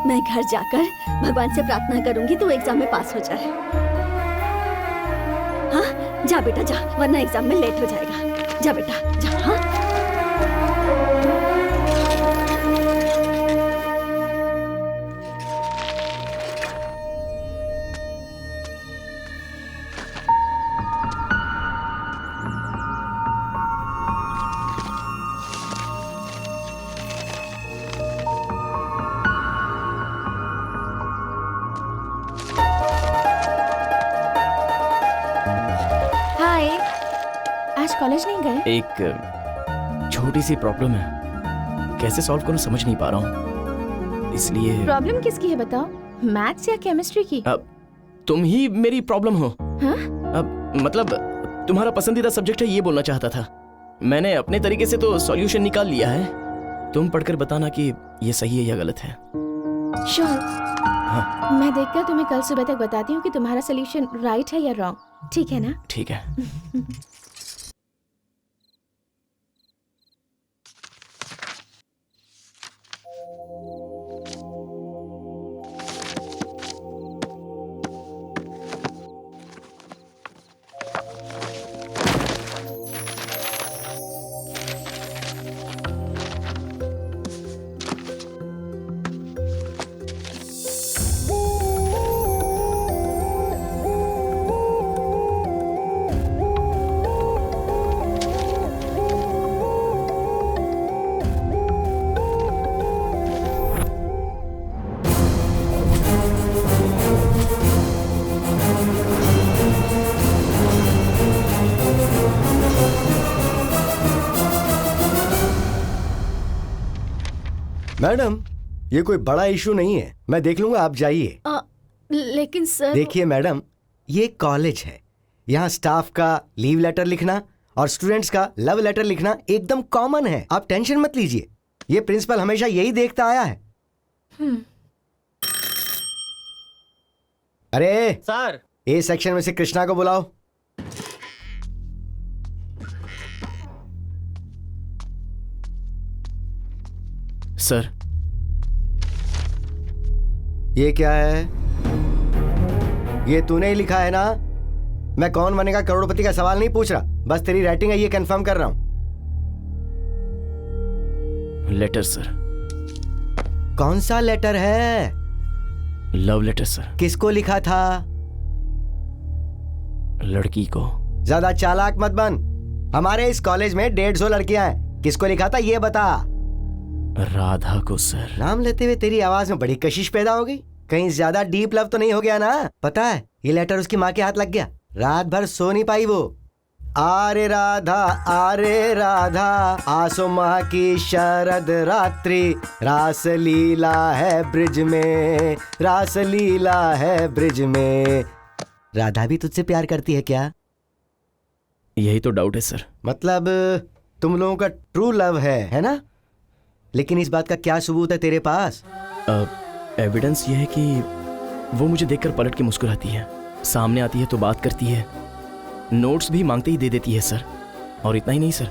मैं घर जाकर भगवान से प्रार्थना करूंगी तो एग्जाम में पास हो जाए। हाँ जा बेटा जा, वरना एग्जाम में लेट हो जाएगा। जा बेटा जा। हाँ कॉलेज नहीं गए? एक छोटी सी प्रॉब्लम है, कैसे सॉल्व करूं समझ नहीं पा रहा हूं, इसलिए। प्रॉब्लम किसकी है बताओ? मैथ्स या केमिस्ट्री की? अब तुम ही मेरी प्रॉब्लम हो। हाँ? अब मतलब तुम्हारा पसंदीदा सब्जेक्ट है ये बोलना चाहता था। मैंने अपने तरीके से तो सॉल्यूशन निकाल लिया है, तुम पढ़कर बताना कि ये सही है या गलत है। श्योर। हाँ। मैं देखकर तुम्हें कल सुबह तक बताती हूँ कि तुम्हारा सॉल्यूशन राइट है या रॉन्ग। ठीक है ना? ठीक है। मैडम ये कोई बड़ा इशू नहीं है, मैं देख लूंगा, आप जाइए। लेकिन सर। देखिए मैडम, ये कॉलेज है, यहाँ स्टाफ का लीव लेटर लिखना और स्टूडेंट्स का लव लेटर लिखना एकदम कॉमन है, आप टेंशन मत लीजिए। ये प्रिंसिपल हमेशा यही देखता आया है। अरे सर, ए सेक्शन में से कृष्णा को बुलाओ। सर, ये क्या है? ये तूने ही लिखा है ना? मैं कौन बनेगा करोड़पति का सवाल नहीं पूछ रहा, बस तेरी राइटिंग है ये कंफर्म कर रहा हूं। Letter sir. कौन सा लेटर है? Love letter sir. किसको लिखा था? लड़की को। ज्यादा चालाक मत बन, हमारे इस कॉलेज में 150 लड़कियां हैं, किसको लिखा था ये बता। राधा को सर। नाम लेते हुए तेरी आवाज में बड़ी कशिश पैदा हो गई, कहीं ज्यादा डीप लव तो नहीं हो गया ना? पता है ये लेटर उसकी माँ के हाथ लग गया, रात भर सो नहीं पाई वो। आरे राधा आसो माह की शरद रात्रि, रास लीला है ब्रिज में, रास लीला है ब्रिज में। राधा भी तुझसे प्यार करती है क्या? यही तो डाउट है सर। मतलब तुम लोगों का ट्रू लव है ना? लेकिन इस बात का क्या सबूत है तेरे पास? एविडेंस ये है कि वो मुझे देखकर पलट के मुस्कुराती है, सामने आती है तो बात करती है, नोट्स भी मांगते ही दे देती है सर। और इतना ही नहीं सर,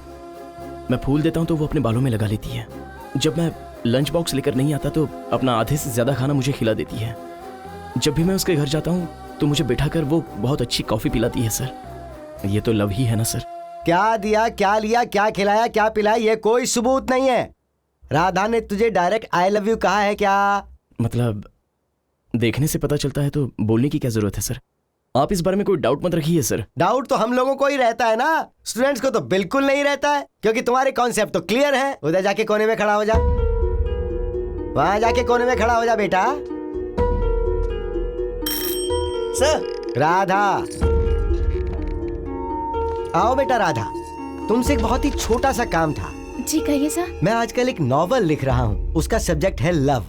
मैं फूल देता हूँ तो वो अपने बालों में लगा लेती है। जब मैं लंच बॉक्स लेकर नहीं आता तो अपना आधे से ज्यादा खाना मुझे खिला देती है। जब भी मैं उसके घर जाता हूँ तो मुझे बिठाकर वो बहुत अच्छी कॉफी पिलाती है सर। ये तो लव ही है ना सर? क्या दिया, क्या लिया, क्या खिलाया, क्या पिलाया, ये कोई सबूत नहीं है। राधा ने तुझे डायरेक्ट आई लव यू कहा है क्या? मतलब देखने से पता चलता है तो बोलने की क्या जरूरत है सर? आप इस बारे में कोई डाउट मत रखिए सर। डाउट तो हम लोगों को ही रहता है ना, स्टूडेंट्स को तो बिल्कुल नहीं रहता है, क्योंकि तुम्हारे कॉन्सेप्ट तो क्लियर है। उधर जाके कोने में खड़ा हो जा, वहां जाके कोने में खड़ा हो जा बेटा। सर। राधा आओ बेटा। राधा, तुमसे एक बहुत ही छोटा सा काम था। जी कहिए सर। मैं आजकल एक नॉवल लिख रहा हूँ, उसका सब्जेक्ट है लव।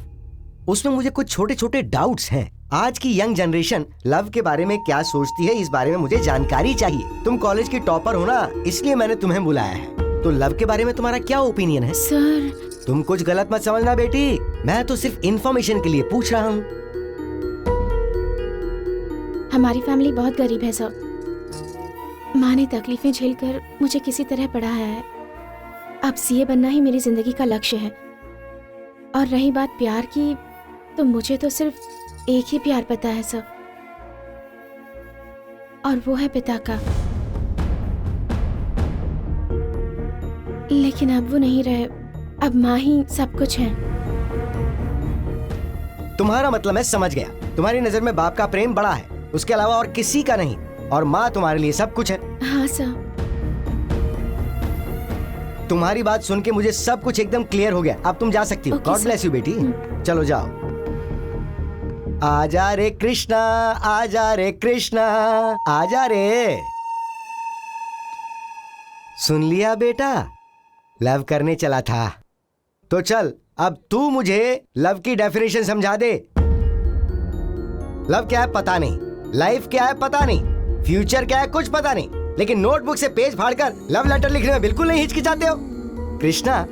उसमें मुझे कुछ छोटे छोटे डाउट्स हैं। आज की यंग जनरेशन लव के बारे में क्या सोचती है, इस बारे में मुझे जानकारी चाहिए। तुम कॉलेज की टॉपर हो ना, इसलिए मैंने तुम्हें बुलाया है। तो लव के बारे में तुम्हारा क्या ओपिनियन है? सर तुम कुछ गलत मत समझना बेटी, मैं तो सिर्फ इंफॉर्मेशन के लिए पूछ रहा हूँ। हमारी फैमिली बहुत गरीब है सर। माँ ने तकलीफें झेलकर मुझे किसी तरह पढ़ाया है। अब सीए बनना ही मेरी जिंदगी का लक्ष्य है। और रही बात प्यार की, तो मुझे तो सिर्फ एक ही प्यार पता है सर, और वो है पिता का। लेकिन अब वो नहीं रहे, अब माँ ही सब कुछ है। तुम्हारा मतलब मैं समझ गया, तुम्हारी नजर में बाप का प्रेम बड़ा है, उसके अलावा और किसी का नहीं, और माँ तुम्हारे लिए सब कुछ है। हाँ सर। तुम्हारी बात सुन के मुझे सब कुछ एकदम क्लियर हो गया। अब तुम जा सकती हो। गॉड ब्लेस यू बेटी। चलो जाओ। आजा रे कृष्णा, आजा रे कृष्णा, आजा रे। सुन लिया बेटा, लव करने चला था। तो चल अब तू मुझे लव की डेफिनेशन समझा दे। लव क्या है पता नहीं, लाइफ क्या है पता नहीं, फ्यूचर क्या है कुछ पता नहीं, लेकिन नोटबुक से पेज फाड़कर लव लेटर लिखने में बिल्कुल नहीं हिचकिचाते हो। कृष्णा,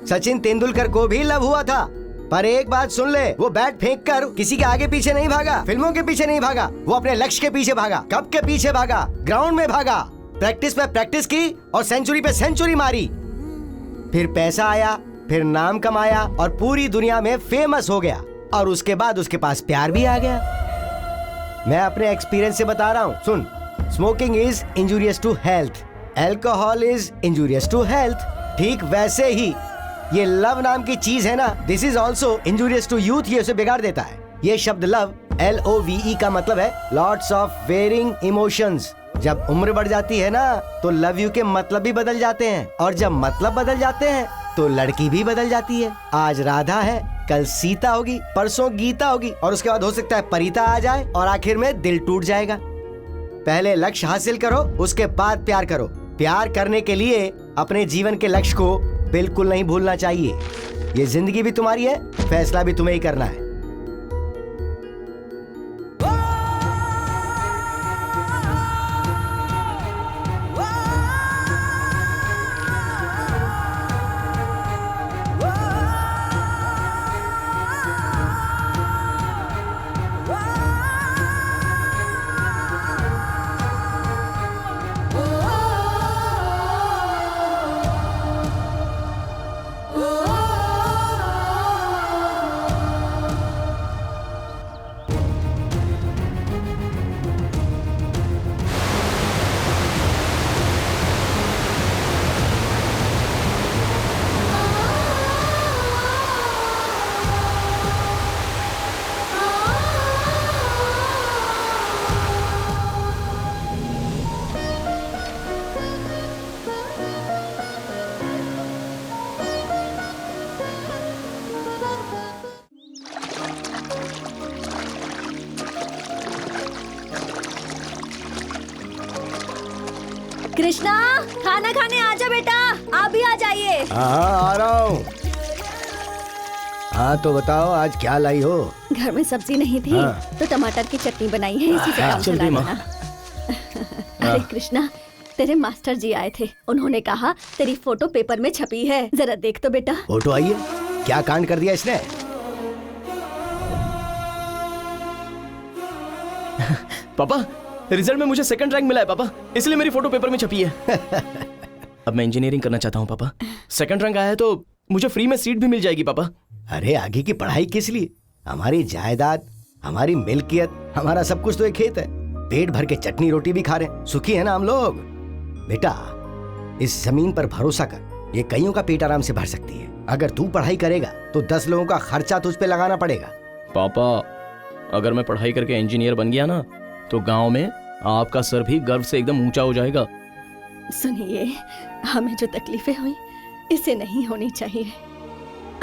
सचिन तेंदुलकर को भी लव हुआ था, पर एक बात सुन ले, वो बैट फेंक कर किसी के आगे पीछे नहीं भागा, फिल्मों के पीछे नहीं भागा, वो अपने लक्ष्य के पीछे भागा। कब के पीछे भागा? ग्राउंड में भागा, प्रैक्टिस पे प्रैक्टिस की और सेंचुरी पे सेंचुरी मारी। फिर पैसा आया, फिर नाम कमाया और पूरी दुनिया में फेमस हो गया, और उसके बाद उसके पास प्यार भी आ गया। मैं अपने एक्सपीरियंस से बता रहा हूँ, सुन। Smoking is injurious to health, alcohol is injurious to health. ठीक वैसे ही ये लव नाम की चीज है ना, this is also injurious to youth, ये उसे बिगाड़ देता है। ये शब्द लव, LOVE का मतलब है लॉट्स ऑफ वेरिंग इमोशंस। जब उम्र बढ़ जाती है ना, तो लव यू के मतलब भी बदल जाते हैं, और जब मतलब बदल जाते हैं तो लड़की भी बदल जाती है। आज राधा है, कल सीता होगी, परसों गीता होगी, और उसके बाद हो सकता है परिता आ जाए, और आखिर में दिल टूट जाएगा। पहले लक्ष्य हासिल करो, उसके बाद प्यार करो। प्यार करने के लिए अपने जीवन के लक्ष्य को बिल्कुल नहीं भूलना चाहिए। ये जिंदगी भी तुम्हारी है, फैसला भी तुम्हें ही करना है। कृष्णा, खाना खाने आजा बेटा, आप भी आ जाइए। हाँ आ रहा हूँ। हाँ तो बताओ आज क्या लाई हो? घर में सब्जी नहीं थी, तो टमाटर की चटनी बनाई है, इसी से काम चला लेना। अरे कृष्णा, तेरे मास्टर जी आए थे, उन्होंने कहा तेरी फोटो पेपर में छपी है, जरा देख तो बेटा। फोटो आई है? क्या कांड कर दिया इसने? पापा, रिजल्ट में मुझे सेकंड रैंक मिला है पापा, इसलिए मेरी फोटो पेपर में छपी है। अब मैं इंजीनियरिंग करना चाहता हूँ पापा। सेकंड रैंक आया है तो मुझे फ्री में सीट भी मिल जाएगी पापा। अरे आगे की पढ़ाई किस लिए? हमारी जायदाद, हमारी मिल्कियत, हमारा सब कुछ तो एक खेत है। पेट भर के चटनी रोटी भी खा रहे, सुखी है ना हम लोग। बेटा, इस जमीन पर भरोसा कर, ये कईयों का पेट आराम से भर सकती है। अगर तू पढ़ाई करेगा तो 10 लोगों का खर्चा तुझ पे लगाना पड़ेगा। पापा, अगर मैं पढ़ाई करके इंजीनियर बन गया ना, तो गांव में आपका सर भी गर्व से एकदम ऊंचा हो जाएगा। सुनिए, हमें जो तकलीफें हुई इसे नहीं होनी चाहिए।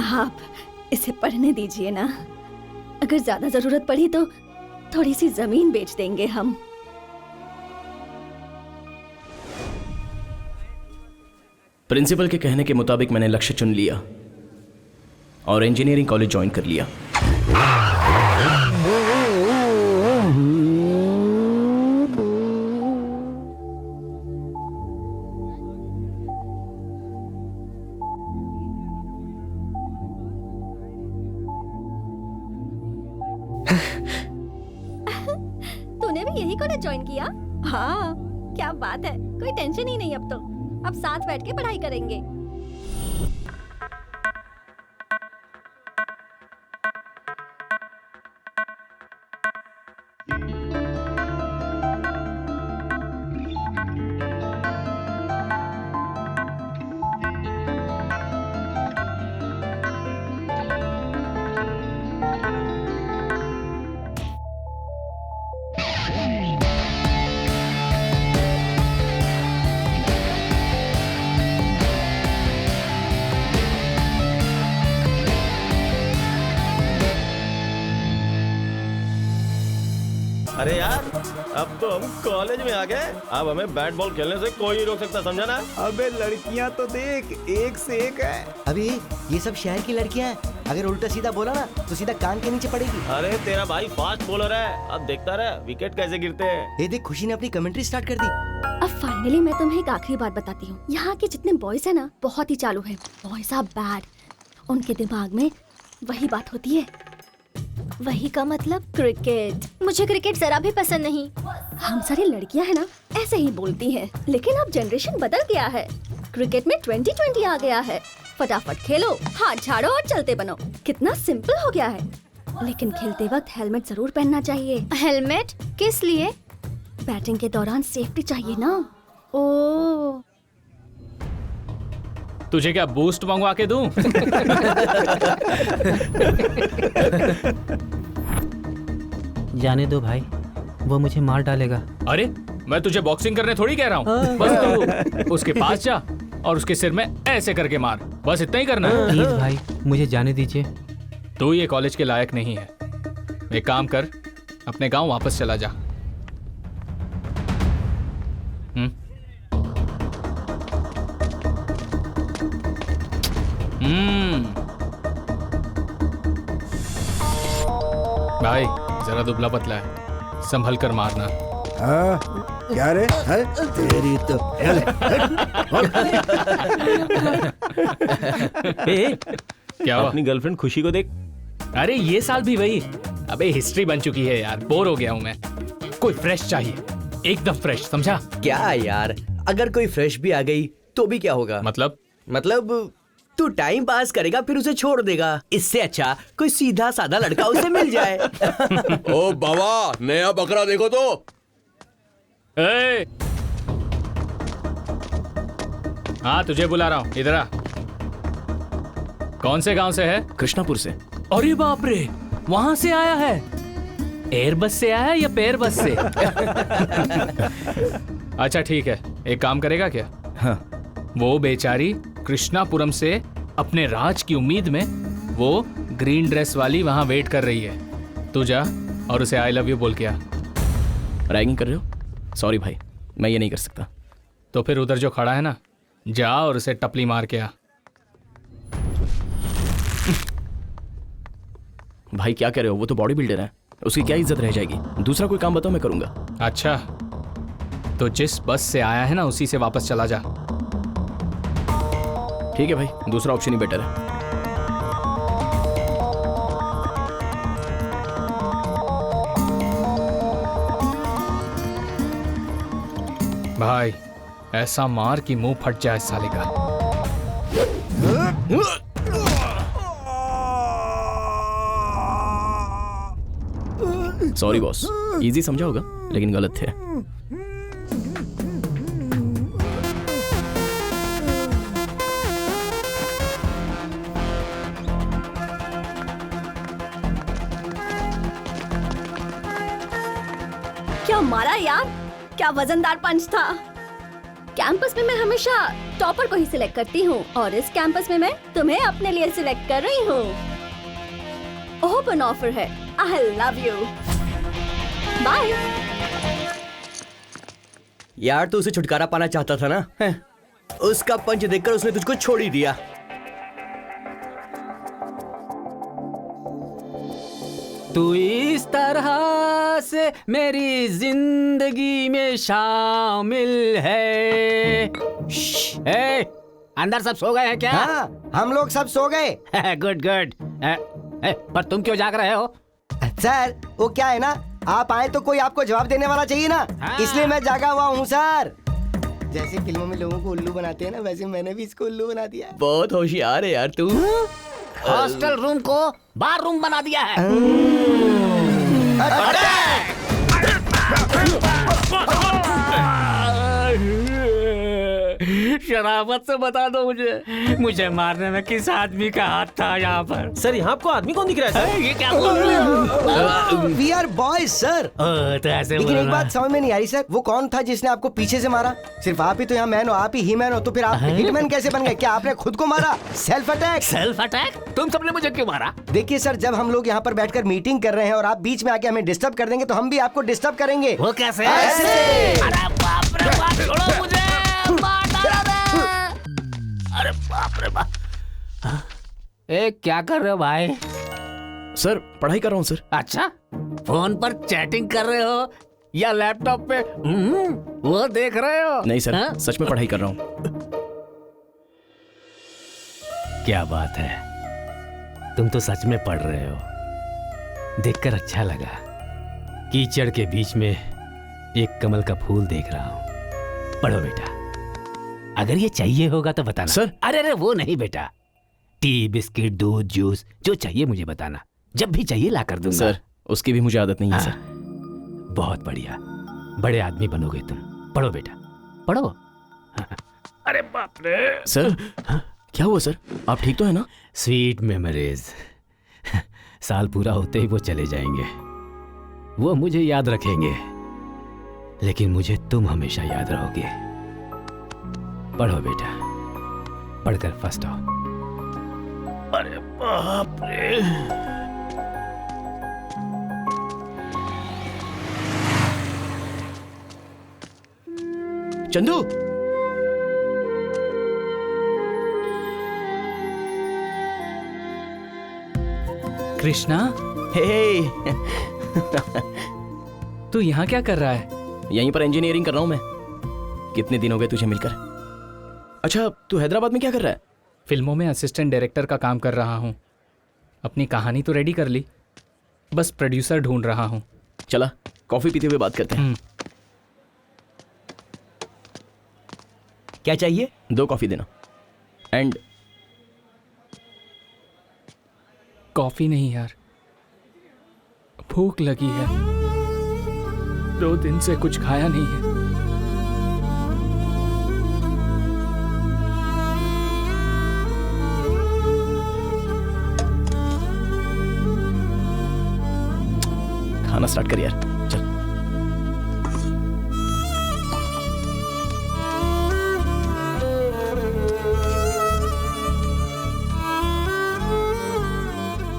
आप इसे पढ़ने दीजिए ना। अगर ज्यादा जरूरत पड़ी तो थोड़ी सी जमीन बेच देंगे हम। प्रिंसिपल के कहने के मुताबिक मैंने लक्ष्य चुन लिया और इंजीनियरिंग कॉलेज ज्वाइन कर लिया। तूने भी यही कॉलेज ज्वाइन किया? हाँ, क्या बात है, कोई टेंशन ही नहीं अब तो। अब साथ बैठ के पढ़ाई करेंगे। अरे यार, अब तो हम कॉलेज में आ गए। अब हमें बैट बॉल खेलने से कोई नहीं रोक सकता, समझा ना? अबे लड़कियां तो देख, एक से एक है। अभी ये सब शहर की लड़कियां हैं, अगर उल्टा सीधा बोला ना तो सीधा कान के नीचे पड़ेगी। अरे तेरा भाई फास्ट बॉलर है, अब देखता रहे विकेट कैसे गिरते हैं। ये देख, खुशी ने अपनी कमेंट्री स्टार्ट कर दी। अब फाइनली मैं तुम्हें एक आखिरी बात बताती हूँ। यहाँ के जितने बॉयज है ना, बहुत ही चालू है। Boys are bad. उनके दिमाग में वही बात होती है। वही का मतलब क्रिकेट। मुझे क्रिकेट जरा भी पसंद नहीं। हम सारी लड़कियां है ना, ऐसे ही बोलती हैं, लेकिन अब जनरेशन बदल गया है। क्रिकेट में 2020 आ गया है। फटाफट खेलो, हाथ झाड़ो और चलते बनो। कितना सिंपल हो गया है। लेकिन खेलते वक्त हेलमेट जरूर पहनना चाहिए। हेलमेट किस लिए? बैटिंग के दौरान सेफ्टी चाहिए ना। ओह, तुझे क्या बूस्ट मंगवा के दूं? जाने दो भाई, वो मुझे मार डालेगा। अरे मैं तुझे बॉक्सिंग करने थोड़ी कह रहा हूँ। बस तू उसके पास जा और उसके सिर में ऐसे करके मार, बस इतना ही करना है। प्लीज भाई, मुझे जाने दीजिए। तू ये कॉलेज के लायक नहीं है। एक काम कर, अपने गांव वापस चला जा। भाई जरा दुबला पतला है, संभल कर मारना। क्या रे? तेरी तो क्या हुआ? अपनी गर्लफ्रेंड खुशी को देख। अरे ये साल भी वही। अबे हिस्ट्री बन चुकी है यार, बोर हो गया हूँ मैं। कोई फ्रेश चाहिए, एकदम फ्रेश, समझा? क्या यार, अगर कोई फ्रेश भी आ गई तो भी क्या होगा? मतलब तू टाइम पास करेगा फिर उसे छोड़ देगा। इससे अच्छा कोई सीधा साधा लड़का उसे मिल जाए। ओ बाबा, नया बकरा देखो तो। हाँ तुझे बुला रहा हूँ, इधर आ। कौन से गांव से है? कृष्णापुर से। अरे बाप रे, वहां से आया है? एयर बस से आया है या पैर बस से? अच्छा ठीक है, एक काम करेगा क्या? हाँ। वो बेचारी कृष्णापुरम से अपने राज की उम्मीद में वो ग्रीन ड्रेस वाली वहां वेट कर रही है। तू जा और उसे आई लव यू बोल के आ। रैगिंग कर रहे हो? सॉरी भाई, मैं ये नहीं कर सकता। तो फिर उधर जो खड़ा है ना, जा और उसे टपली मार के आ। भाई क्या कह रहे हो? वो तो बॉडी बिल्डर है, उसकी क्या इज्जत रह जाएगी? दूसरा कोई काम बताओ, मैं करूंगा। अच्छा, तो जिस बस से आया है ना उसी से वापस चला जा। ठीक है भाई, दूसरा ऑप्शन ही बेटर है। भाई ऐसा मार कि मुंह फट जाए साले का। सॉरी बॉस, इजी समझा होगा लेकिन गलत थे। क्या मारा यार, क्या वजनदार पंच था। कैंपस में मैं हमेशा टॉपर को ही सिलेक्ट करती हूँ और इस कैंपस में मैं तुम्हें अपने लिए सिलेक्ट कर रही हूँ। ओपन ऑफर है, आई लव यू, बाय। यार तू उसे छुटकारा पाना चाहता था ना? उसका पंच देखकर उसने तुझको छोड़ ही दिया। तू इस तरह से मेरी जिंदगी में शामिल है। अंदर सब सो गए हैं क्या? हाँ, हम लोग सब सो गए। Good good. पर तुम क्यों जाग रहे हो? सर वो क्या है ना, आप आए तो कोई आपको जवाब देने वाला चाहिए ना, इसलिए मैं जागा हुआ हूँ सर। जैसे फिल्मों में लोगों को उल्लू बनाते हैं ना, वैसे मैंने भी इसको उल्लू बना दिया। बहुत होशियार है यार तू। हॉस्टल रूम को बार रूम बना दिया है। शराफत से बता दो मुझे मारने में किस आदमी का हाथ था यहाँ पर। सर यहाँ आपको आदमी कौन दिख रहा है? ये क्या बोल रहे हो? We are boys sir. तो ऐसे लेकिन एक बोलना। बात समझ में नहीं आ रही सर, वो कौन था जिसने आपको पीछे से मारा? सिर्फ आप ही तो यहाँ मैन हो, आप ही मैन हो, तो फिर आप हिटमैन कैसे बन गए? क्या आपने खुद को मारा? Self attack. Self attack? तुम सबने मुझे क्यों मारा? देखिए सर, जब हम लोग यहाँ पर बैठकर मीटिंग कर रहे हैं और आप बीच में आके हमें डिस्टर्ब कर देंगे तो हम भी आपको डिस्टर्ब करेंगे। वो कैसे? ऐसे। अरे बाप रे बाप, छोड़ो मुझे, मार डाला रे। अरे बाप रे बाप। ए क्या कर रहे हो भाई? सर पढ़ाई कर रहा हूँ सर। अच्छा, फोन पर चैटिंग कर रहे हो या लैपटॉप पे वो देख रहे हो? नहीं सर, हाँ? सच में पढ़ाई कर रहा हूँ। क्या बात है, तुम तो सच में पढ़ रहे हो। देखकर अच्छा लगा। कीचड़ के बीच में एक कमल का फूल देख रहा हूँ। पढ़ो बेटा, अगर ये चाहिए होगा तो बताना। सर। अरे वो नहीं बेटा, टी बिस्किट दूध जूस जो चाहिए मुझे बताना, जब भी चाहिए ला कर दूंगा। सर उसकी भी मुझे आदत नहीं है सर। बहुत बढ़िया, बड़े आदमी बनोगे तुम। पढ़ो बेटा, पढ़ो। अरे बाप रे। सर क्या हुआ सर, आप ठीक तो है ना? Sweet memories. साल पूरा होते ही वो चले जाएंगे, वो मुझे याद रखेंगे, लेकिन मुझे तुम हमेशा याद रहोगे। पढ़ो बेटा, पढ़कर फर्स्ट हो। अरे बाप रे। चंदू, कृष्णा, हे तू यहाँ क्या कर रहा है? यहीं पर इंजीनियरिंग कर रहा हूँ मैं। कितने दिन हो गए तुझे मिलकर। अच्छा, तू हैदराबाद में क्या कर रहा है? फिल्मों में असिस्टेंट डायरेक्टर का काम कर रहा हूँ। अपनी कहानी तो रेडी कर ली, बस प्रोड्यूसर ढूंढ रहा हूँ। चला कॉफी पीते हुए बात करते हैं। क्या चाहिए? 2 कॉफी देना। एंड कॉफी नहीं यार, भूख लगी है। 2 दिन से कुछ खाया नहीं है। खाना स्टार्ट कर यार, चल।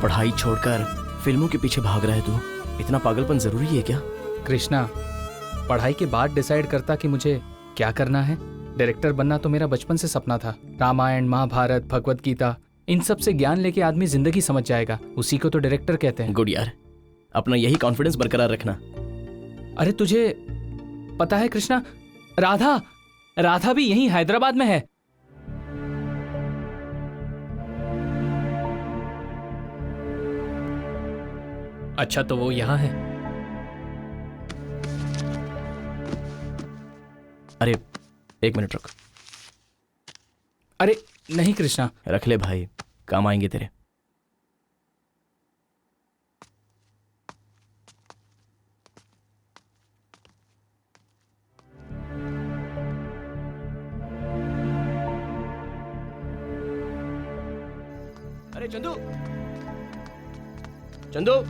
पढ़ाई छोड़कर फिल्मों के पीछे भाग रहा है तू। इतना पागलपन जरूरी है क्या? कृष्णा, पढ़ाई के बाद डिसाइड करता कि मुझे क्या करना है। डायरेक्टर बनना तो मेरा बचपन से सपना था। रामायण, महाभारत, भगवत गीता, इन सब से ज्ञान लेके आदमी जिंदगी समझ जाएगा, उसी को तो डायरेक्टर कहते हैं। गुड यार, अपना यही कॉन्फिडेंस बरकरार रखना। अरे तुझे पता है कृष्णा, राधा भी यहीं हैदराबाद में है। अच्छा, तो वो यहाँ है। अरे 1 मिनट रुक। अरे नहीं कृष्णा, रख ले भाई, काम आएंगे तेरे। अरे चंदू, चंदू।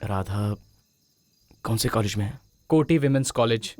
राधा कौन से कॉलेज में है? कोटी विमेंस कॉलेज।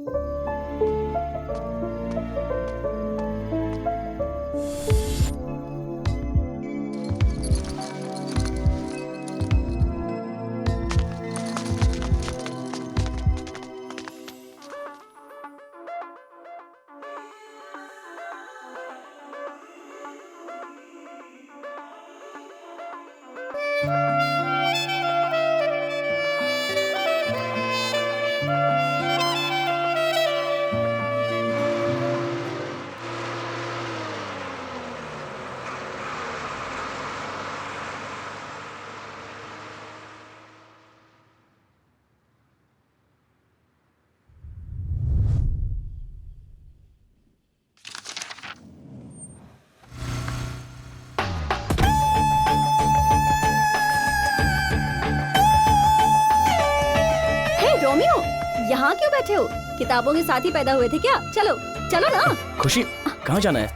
बैठे हो? किताबों के साथ ही पैदा हुए थे क्या? चलो चलो ना। खुशी, कहाँ जाना है?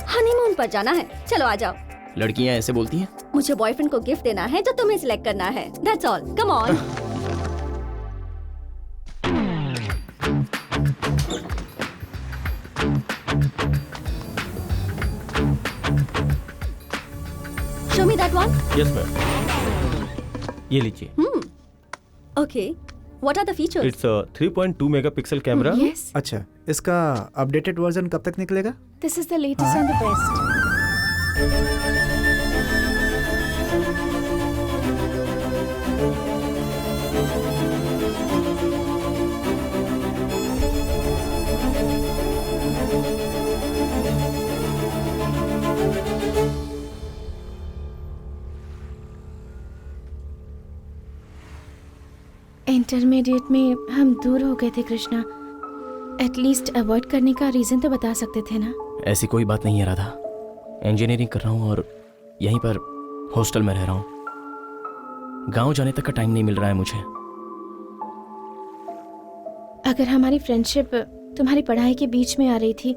हनीमून पर जाना है, चलो आ जाओ। लड़कियाँ ऐसे बोलती हैं? मुझे बॉयफ्रेंड को गिफ्ट देना है जो तुम्हें सिलेक्ट करना है। That's all, come on. Show me that one. Yes ma'am, ये लीजिए। Okay, what are the features? It's 3.2 megapixel camera. Yes, अच्छा, इसका अपडेटेड वर्जन कब तक निकलेगा? this is the latest and the best. Intermediate में हम दूर हो गए थे कृष्णा। एटलीस्ट अवॉइड करने का रीजन तो बता सकते थे ना। ऐसी कोई बात नहीं है राधा। इंजीनियरिंग कर रहा हूँ और यहीं पर हॉस्टल में रह रहा हूँ। गांव जाने तक का टाइम नहीं मिल रहा है मुझे। अगर हमारी फ्रेंडशिप तुम्हारी पढ़ाई के बीच में आ रही थी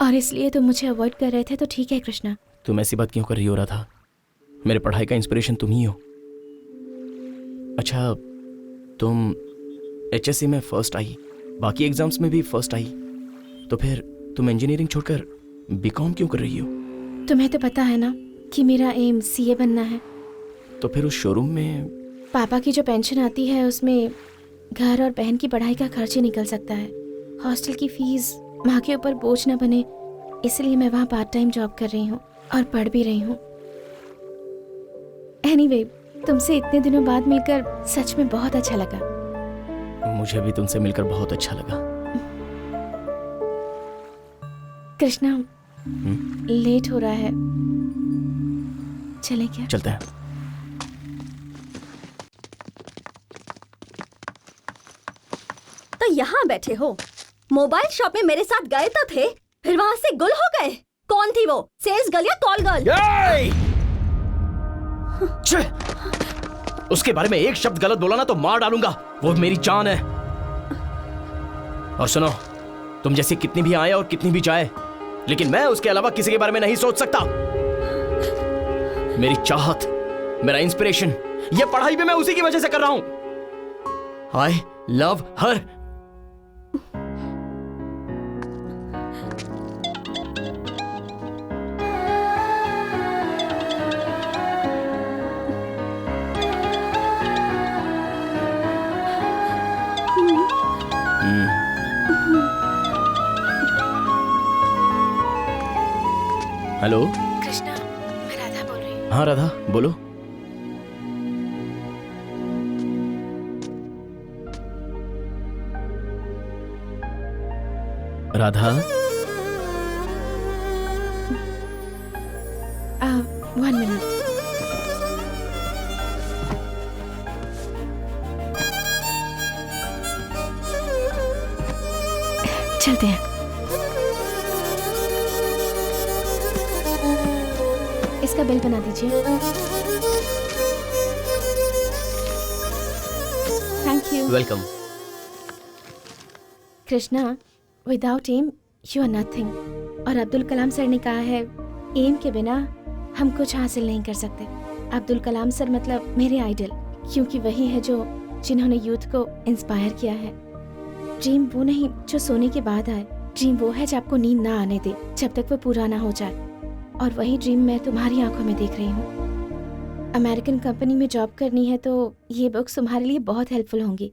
और इसलिए तुम मुझे अवॉइड कर रहे थे तो ठीक है कृष्णा। तुम ऐसी बात क्यों कर रही हो राधा? मेरे पढ़ाई का इंस्पिरेशन तुम ही हो। अच्छा, तुम HSC में फर्स्ट आई, बाकी एग्जाम्स में भी फर्स्ट आई, तो फिर तुम इंजीनियरिंग छोड़कर BCom क्यों कर रही हो? तुम्हें तो पता है ना कि मेरा एम CA बनना है। तो फिर उस शोरूम में पापा की जो पेंशन आती है उसमें घर और बहन की पढ़ाई का खर्च ही निकल सकता है। हॉस्टल की फीस माँ के ऊपर बोझ न बने, इसलिए मैं वहाँ पार्ट टाइम जॉब कर रही हूँ और पढ़ भी रही हूँ। एनीवे, तुमसे इतने दिनों बाद मिलकर सच में बहुत अच्छा लगा। मुझे भी तुमसे मिलकर बहुत अच्छा लगा। कृष्णा, लेट हो रहा है, चलें क्या? चलते हैं। तो यहाँ बैठे हो, मोबाइल शॉप में मेरे साथ गए तो थे, फिर वहाँ से गुल हो गए। कौन थी वो, सेल्स गर्ल या कॉल गर्ल? उसके बारे में एक शब्द गलत बोला ना तो मार डालूंगा। वो मेरी जान है। और सुनो, तुम जैसे कितनी भी आए और कितनी भी जाए, लेकिन मैं उसके अलावा किसी के बारे में नहीं सोच सकता। मेरी चाहत, मेरा इंस्पिरेशन, ये पढ़ाई भी मैं उसी की वजह से कर रहा हूं। I love her. Hello Krishna, मैं राधा बोल रही हूँ। हाँ राधा, बोलो। राधा, 1 मिनट। चलते हैं। इसका बिल बना दीजिए। Thank you. Welcome. Krishna, without me you are nothing. और अब्दुल कलाम सर ने कहा है, एम के बिना हम कुछ हासिल नहीं कर सकते। अब्दुल कलाम सर मतलब मेरे आइडल, क्योंकि वही है जो जिन्होंने यूथ को इंस्पायर किया है। ड्रीम वो नहीं जो सोने के बाद आए, ड्रीम वो है जो आपको नींद ना आने दे जब तक वो पूरा ना हो जाए। और वही ड्रीम मैं तुम्हारी आंखों में देख रही हूँ। अमेरिकन कंपनी में जॉब करनी है तो ये बुक्स तुम्हारे लिए बहुत हेल्पफुल होंगी।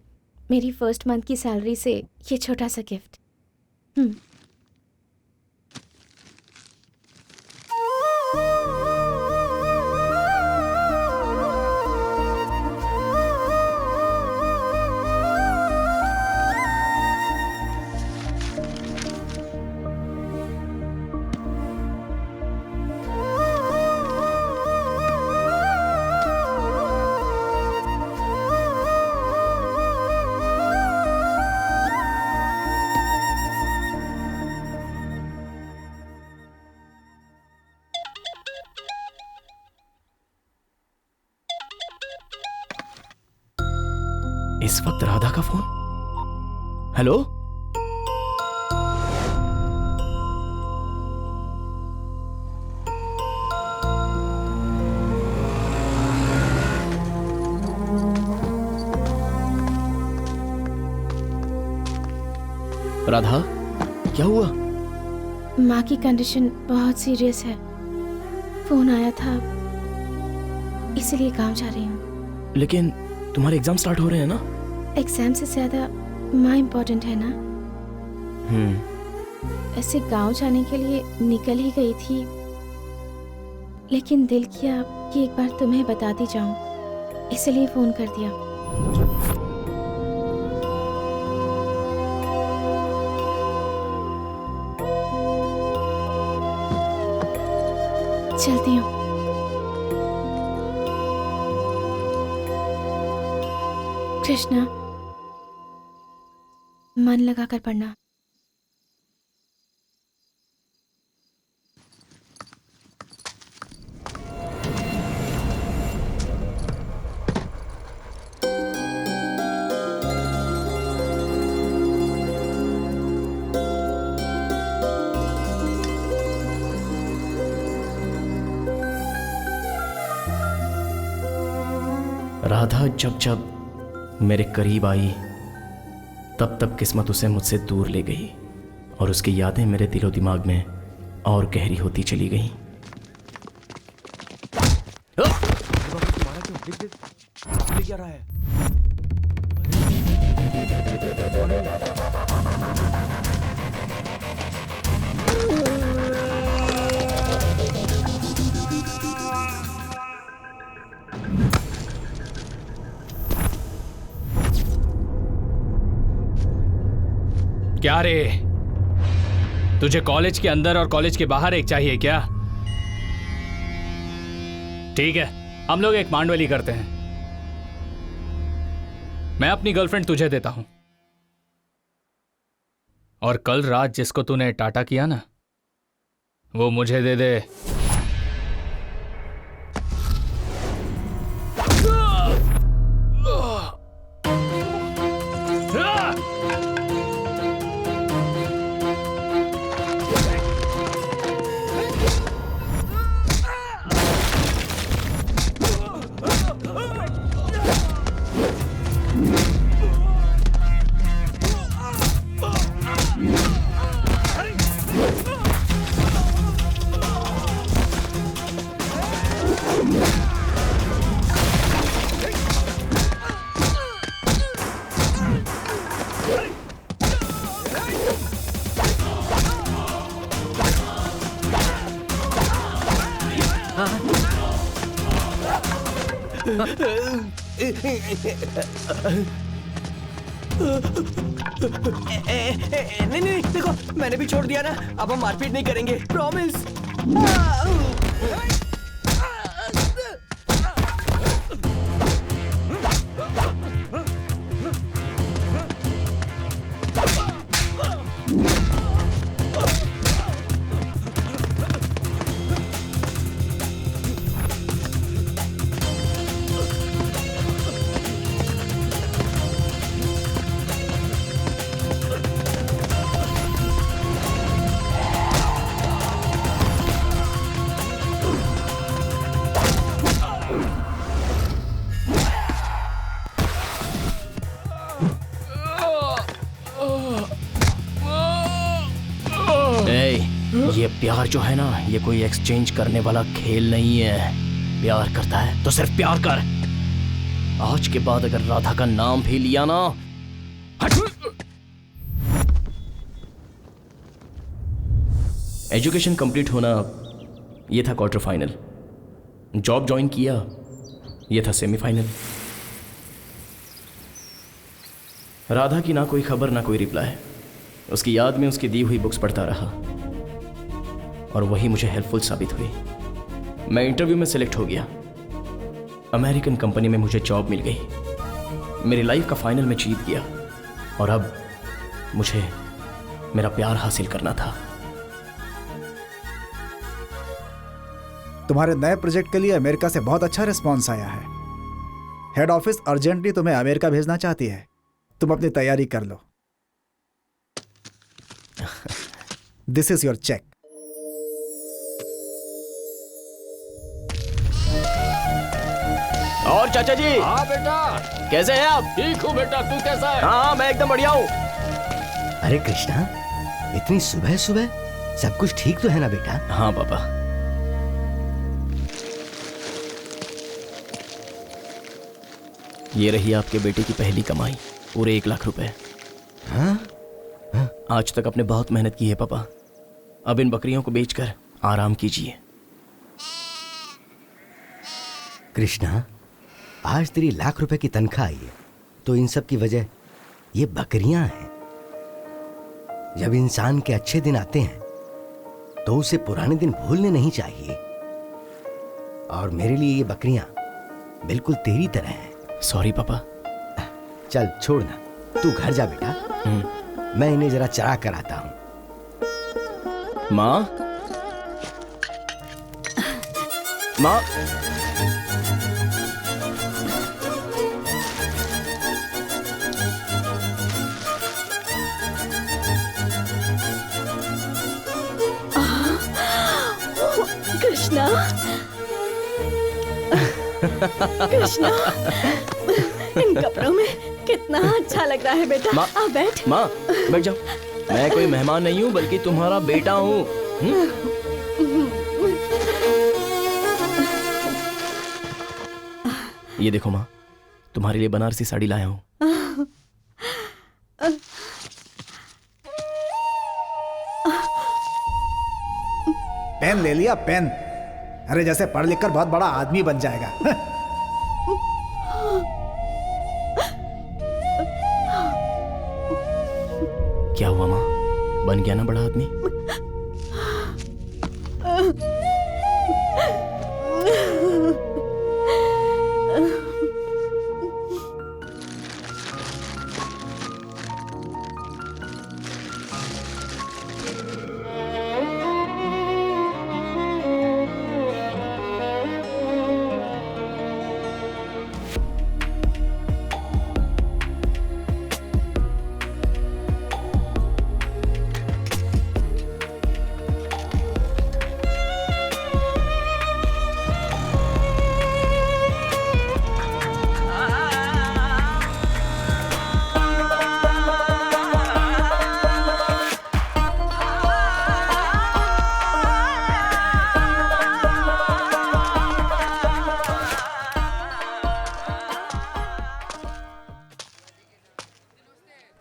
मेरी फर्स्ट मंथ की सैलरी से ये छोटा सा गिफ्ट। इस वक्त राधा का फोन? हेलो? राधा, क्या हुआ? माँ की कंडीशन बहुत सीरियस है। फोन आया था, इसलिए गांव जा रही हूँ। लेकिन तुम्हारे एग्जाम स्टार्ट हो रहे हैं ना? एग्जाम से ज्यादा माँ इम्पोर्टेंट है ना। ऐसे गांव जाने के लिए निकल ही गई थी, लेकिन दिल किया कि एक बार तुम्हें बताती जाऊं, इसलिए फोन कर दिया। चलती हूँ। कृष्णा, मन लगाकर पढ़ना। राधा जब जब मेरे करीब आई, तब तब किस्मत उसे मुझसे दूर ले गई और उसकी यादें मेरे दिलो दिमाग में और गहरी होती चली गई। क्या रहा है? क्या रे, तुझे कॉलेज के अंदर और कॉलेज के बाहर एक चाहिए क्या? ठीक है, हम लोग एक मांडवली करते हैं। मैं अपनी गर्लफ्रेंड तुझे देता हूं, और कल रात जिसको तूने टाटा किया ना, वो मुझे दे दे। नहीं नहीं देखो, मैंने भी छोड़ दिया ना, अब हम मारपीट नहीं करेंगे, प्रॉमिस। ये प्यार जो है ना, ये कोई एक्सचेंज करने वाला खेल नहीं है। प्यार करता है तो सिर्फ प्यार कर। आज के बाद अगर राधा का नाम भी लिया ना, एजुकेशन कंप्लीट होना ये था क्वार्टर फाइनल, जॉब ज्वाइन किया ये था सेमीफाइनल। राधा की ना कोई खबर ना कोई रिप्लाई। उसकी याद में उसकी दी हुई बुक्स पढ़ता रहा और वही मुझे हेल्पफुल साबित हुई। मैं इंटरव्यू में सिलेक्ट हो गया, अमेरिकन कंपनी में मुझे जॉब मिल गई, मेरी लाइफ का फाइनल में जीत गया और अब मुझे मेरा प्यार हासिल करना था। तुम्हारे नए प्रोजेक्ट के लिए अमेरिका से बहुत अच्छा रिस्पॉन्स आया है। हेड ऑफिस अर्जेंटली तुम्हें अमेरिका भेजना चाहती है, तुम अपनी तैयारी कर लो। This is your cheque. और चाचा जी। हाँ बेटा। कैसे हैं आप? ठीक हूँ बेटा, तू कैसा है? हाँ मैं एकदम बढ़िया हूँ। अरे कृष्णा, इतनी सुबह सुबह सब कुछ ठीक तो है ना बेटा? हाँ पापा। ये रही आपके बेटे की पहली कमाई, पूरे 1 लाख रुपए। हाँ? आज तक आपने बहुत मेहनत की है पापा, अब इन बकरियों को बेचकर आराम कीजिए। कृष्णा, आज तेरी 1 लाख रुपए की तनख्वाह आई है, तो इन सब की वजह ये बकरियां हैं। जब इंसान के अच्छे दिन आते हैं तो उसे पुराने दिन भूलने नहीं चाहिए, और मेरे लिए ये बकरियां बिल्कुल तेरी तरह हैं। सॉरी पापा। चल छोड़ना, तू घर जा बेटा, मैं इन्हें जरा चरा कर आता हूं। माँ, माँ, कृष्णा, कृष्णा, इन कपड़ों में कितना अच्छा लग रहा है बेटा। माँ, आ बैठ। माँ बैठ जाओ। मैं कोई मेहमान नहीं हूँ, बल्कि तुम्हारा बेटा हूँ। ये देखो माँ, तुम्हारे लिए बनारसी साड़ी लाया हूँ। पेन ले लिया? पेन? अरे जैसे पढ़ लिख कर बहुत बड़ा आदमी बन जाएगा। क्या हुआ माँ, बन गया ना बड़ा आदमी?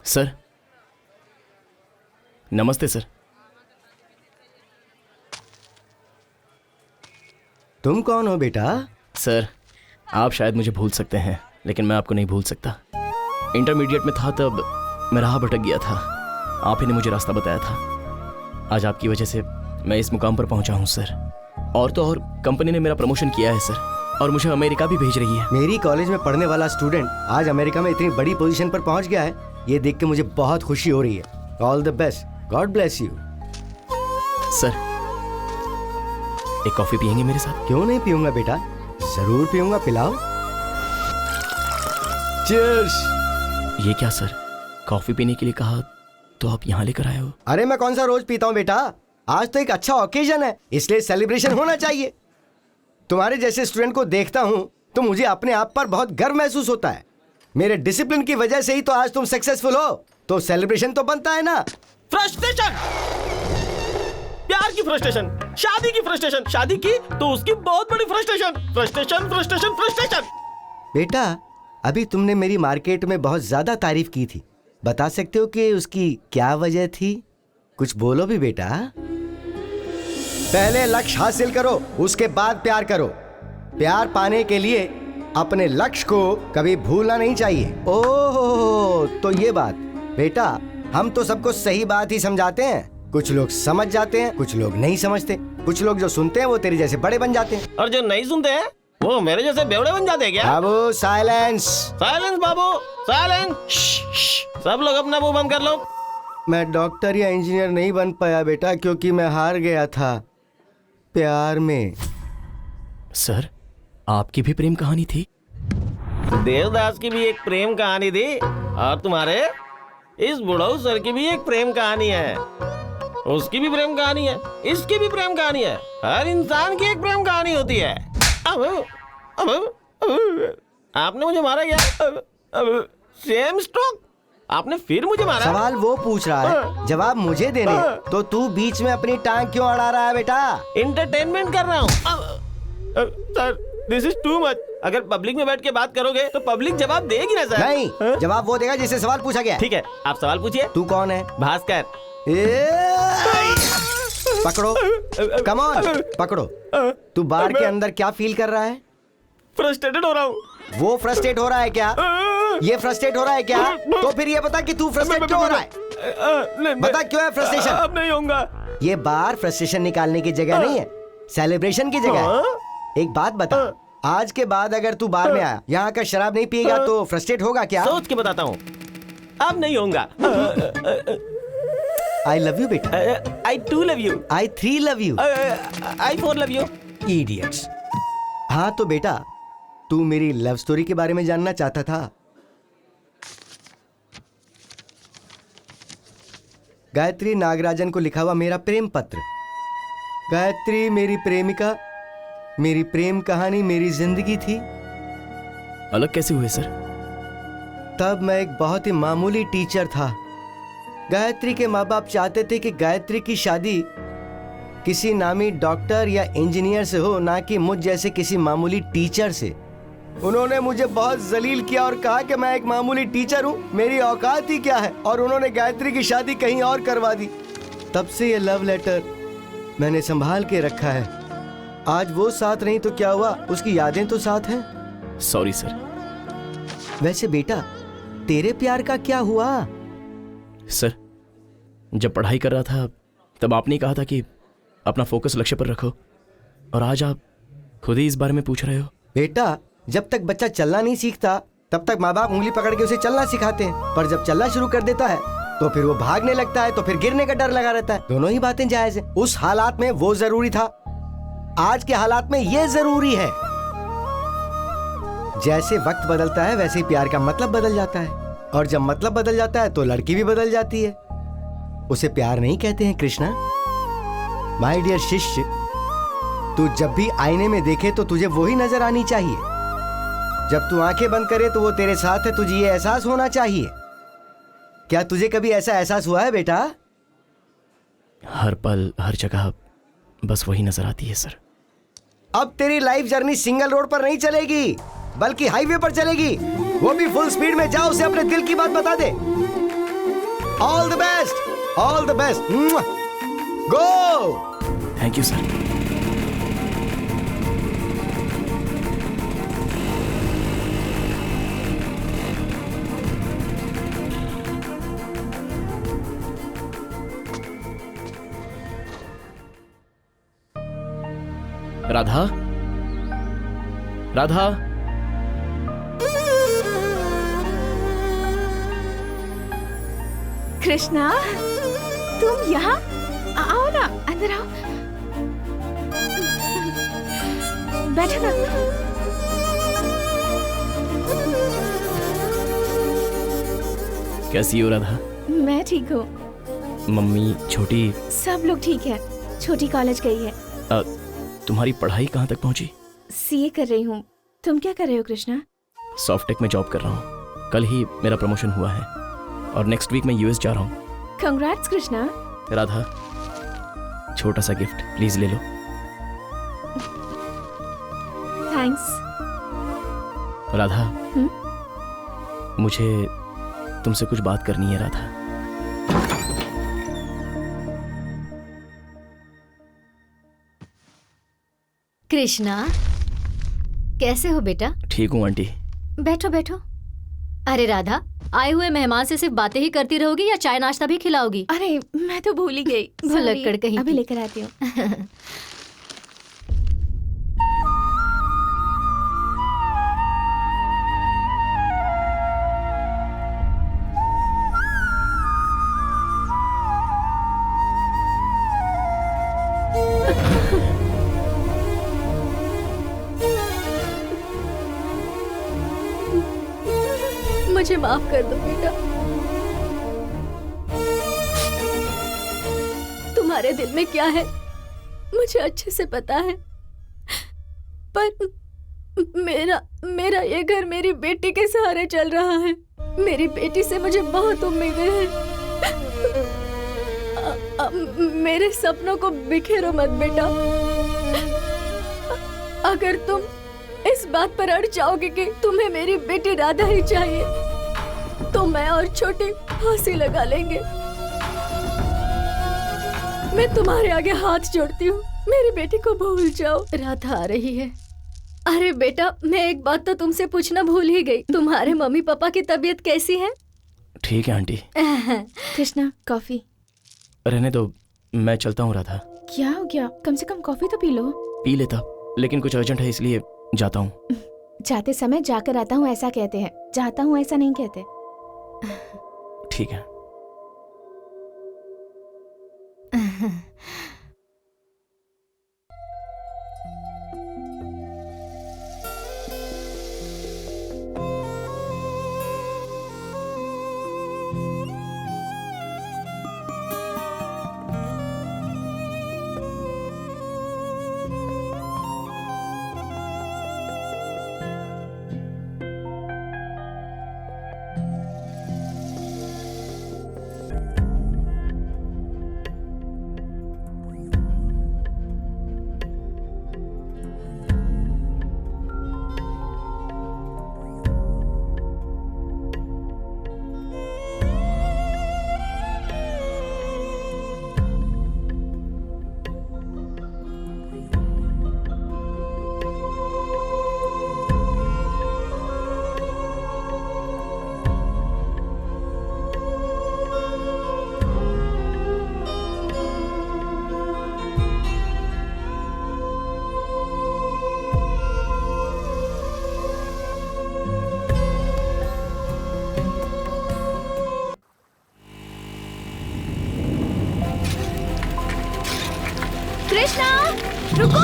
सर, नमस्ते सर। तुम कौन हो बेटा? सर, आप शायद मुझे भूल सकते हैं, लेकिन मैं आपको नहीं भूल सकता। इंटरमीडिएट में था तब मैं राह भटक गया था, आप ही ने मुझे रास्ता बताया था। आज आपकी वजह से मैं इस मुकाम पर पहुंचा हूं सर। और तो और कंपनी ने मेरा प्रमोशन किया है सर, और मुझे अमेरिका भी भेज रही है। मेरी कॉलेज में पढ़ने वाला स्टूडेंट आज अमेरिका में इतनी बड़ी पोजीशन पर पहुंच गया है, ये देख के मुझे बहुत खुशी हो रही है। All the best, God bless you. Sir, एक कॉफी पियेंगे मेरे साथ? क्यों नहीं पीऊंगा बेटा, जरूर पीऊंगा, पिलाओ। चीयर्स। ये क्या सर, कॉफी पीने के लिए कहा तो आप यहाँ लेकर आए हो? अरे मैं कौन सा रोज पीता हूँ बेटा, आज तो एक अच्छा ओकेजन है, इसलिए सेलिब्रेशन होना चाहिए। तुम्हारे जैसे स्टूडेंट को देखता हूँ तो मुझे अपने आप पर बहुत गर्व महसूस होता है। मेरे डिसिप्लिन की वजह से ही तो आज तुम सक्सेसफुल हो, तो सेलिब्रेशन तो बनता है ना। फ्रस्ट्रेशन, प्यार की फ्रस्ट्रेशन, शादी की फ्रस्ट्रेशन, शादी की तो उसकी बहुत बड़ी फ्रस्ट्रेशन, फ्रस्ट्रेशन फ्रस्ट्रेशन फ्रस्ट्रेशन। बेटा, अभी तुमने मेरी मार्केट में बहुत ज्यादा तारीफ की थी, बता सकते हो कि उसकी क्या वजह थी? कुछ बोलो भी बेटा। पहले लक्ष्य हासिल करो, उसके बाद प्यार करो। प्यार पाने के लिए अपने लक्ष्य को कभी भूलना नहीं चाहिए। ओह, तो ये बात। बेटा, हम तो सबको सही बात ही समझाते हैं, कुछ लोग समझ जाते हैं, कुछ लोग नहीं समझते। कुछ लोग जो सुनते हैं वो तेरे जैसे बड़े बन जाते हैं, और जो नहीं सुनते हैं वो मेरे जैसे बेवड़े बन जाते हैं क्या? बाबू साइलेंस। साइलेंस बाबू, साइलेंस। सब लोग अपना मुंह बंद कर लो। मैं डॉक्टर या इंजीनियर नहीं बन पाया बेटा, क्योंकि मैं हार गया था प्यार में। सर, आपकी भी प्रेम कहानी थी? देवदास की भी एक प्रेम कहानी थी, और तुम्हारे इस बुढ़ऊ सर की भी एक प्रेम कहानी है। उसकी भी प्रेम कहानी है, इसकी भी प्रेम कहानी है। हर इंसान की एक प्रेम कहानी होती है। अब आपने मुझे मारा क्या? Same stroke. आपने फिर मुझे मारा। सवाल वो पूछ रहा है, जवाब मुझे देने, तो तू बीच में अपनी टांग क्यों अड़ा रहा है बेटा? इंटरटेनमेंट कर रहा हूँ। Sir, this is too much. अगर पब्लिक में बैठ के बात करोगे तो पब्लिक जवाब देगी ना सर? नहीं, जवाब वो देगा जिससे सवाल पूछा गया। ठीक है, आप सवाल पूछिए। तू कौन है? भास्कर। पकड़ो, कम ऑन, पकड़ो। तू बार के अंदर क्या फील कर रहा है? फ्रस्ट्रेटेड हो रहा हूँ। वो फ्रस्ट्रेट हो रहा है क्या? ये फ्रस्ट्रेट हो रहा है क्या? तो फिर ये बता कि तू फ्रस्ट्रेट क्यों हो रहा है? बता क्यों है फ्रस्ट्रेशन? अब नहीं होगा। ये बार फ्रस्ट्रेशन निकालने की जगह नहीं है, सेलिब्रेशन की जगह है। एक बात बता, आज के बाद अगर तू बार में आया, यहाँ का शराब नहीं पिएगा तो फ्रस्ट्रेट होगा क्या? सोच के बताता हूँ, अब नहीं होगा। आई लव यू बेटा। आई 2 love you. I 3 love you. I 4 love you. Idiots. हाँ तो बेटा, तू मेरी लव स्टोरी के बारे में जानना चाहता था। गायत्री नागराजन को लिखा हुआ मेरा प्रेम पत्र। गायत्री मेरी प्रेमिका, मेरी प्रेम कहानी मेरी जिंदगी थी। अलग कैसे हुए सर? तब मैं एक बहुत ही मामूली टीचर था। गायत्री के माँ बाप चाहते थे कि गायत्री की शादी किसी नामी डॉक्टर या इंजीनियर से हो, ना कि मुझ जैसे किसी मामूली टीचर से। उन्होंने मुझे बहुत जलील किया और कहा कि मैं एक मामूली टीचर हूँ, मेरी औकात ही क्या है, और उन्होंने गायत्री की शादी कहीं और करवा दी। तब से ये लव लेटर मैंने संभाल के रखा है। आज वो साथ नहीं तो क्या हुआ, उसकी यादें तो साथ हैं। Sorry sir. वैसे बेटा, तेरे प्यार का क्या हुआ? सर, जब पढ़ाई कर रहा था तब आपने कहा था कि अपना फोकस लक्ष्य पर रखो, और आज आप खुद ही इस बारे में पूछ रहे हो। बेटा, जब तक बच्चा चलना नहीं सीखता तब तक माँ बाप उंगली पकड़ के उसे चलना सिखाते हैं, पर जब चलना शुरू कर देता है तो फिर वो भागने लगता है, तो फिर गिरने का डर लगा रहता है। दोनों ही बातें जायज है। उस हालात में वो जरूरी था, आज के हालात में ये जरूरी है। जैसे वक्त बदलता है वैसे ही प्यार का मतलब बदल जाता है, और जब मतलब बदल जाता है तो लड़की भी बदल जाती है। उसे प्यार नहीं कहते हैं कृष्णा। माय डियर शिष्य, तू जब भी आईने में देखे तो तुझे वही नजर आनी चाहिए। जब तू आंखें बंद करे तो वो तेरे साथ है, तुझे ये एहसास होना चाहिए। क्या तुझे कभी ऐसा एहसास हुआ है बेटा? हर पल हर जगह बस वही नजर आती है सर। अब तेरी लाइफ जर्नी सिंगल रोड पर नहीं चलेगी, बल्कि हाईवे पर चलेगी, वो भी फुल स्पीड में। जाओ उसे अपने दिल की बात बता दे। All the best, all the best, go. Thank you sir. Radha, Radha, Krishna, तुम यहाँ? आओ ना, अंदर आओ, बैठो ना। कैसी हो राधा? मैं ठीक हूँ। मम्मी, छोटी? सब लोग ठीक है। छोटी कॉलेज गई है। तुम्हारी पढ़ाई कहाँ तक पहुंची? सीए कर रही हूँ। तुम क्या कर रहे हो कृष्णा? सॉफ्टेक में जॉब कर रहा हूँ। कल ही मेरा प्रमोशन हुआ है और नेक्स्ट वीक मैं यूएस जा रहा हूँ। कंग्रेट्स कृष्णा। राधा, छोटा सा गिफ्ट प्लीज ले लो। थैंक्स। राधा, मुझे तुमसे कुछ बात करनी है राधा। कृष्णा, कैसे हो बेटा? ठीक हूँ आंटी। बैठो बैठो। अरे राधा, आए हुए मेहमान से सिर्फ बातें ही करती रहोगी या चाय नाश्ता भी खिलाओगी? अरे मैं तो भूल ही गई। भुलक्कड़ कहीं अभी लेकर आती हूँ। मुझे माफ कर दो बेटा। तुम्हारे दिल में क्या है मुझे अच्छे से पता है, पर मेरा ये घर मेरी बेटी के सहारे चल रहा है। मेरी बेटी से मुझे बहुत उम्मीदें हैं। मेरे सपनों को बिखेरो मत बेटा। अगर तुम इस बात पर अड़ जाओगे कि तुम्हें मेरी बेटी राधा ही चाहिए, तो मैं और छोटी फांसी लगा लेंगे। मैं तुम्हारे आगे हाथ जोड़ती हूँ, मेरी बेटी को भूल जाओ। राधा आ रही है। अरे बेटा, मैं एक बात तो तुमसे पूछना भूल ही गई, तुम्हारे मम्मी पापा की तबीयत कैसी है? ठीक है आंटी। कृष्णा, कॉफी। रहने दो, मैं चलता हूँ राधा। क्या हो गया? कम से कम कॉफी तो पी लो। पी लेता, लेकिन कुछ अर्जेंट है इसलिए जाता हूँ। जाते समय जाकर आता हूँ ऐसा कहते हैं, जाता हूँ ऐसा नहीं कहते। ठीक है। कृष्णा, रुको।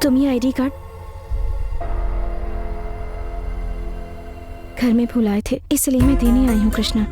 तुम ये आईडी कार्ड घर में भूल आए थे, इसलिए मैं देने आई हूँ कृष्णा।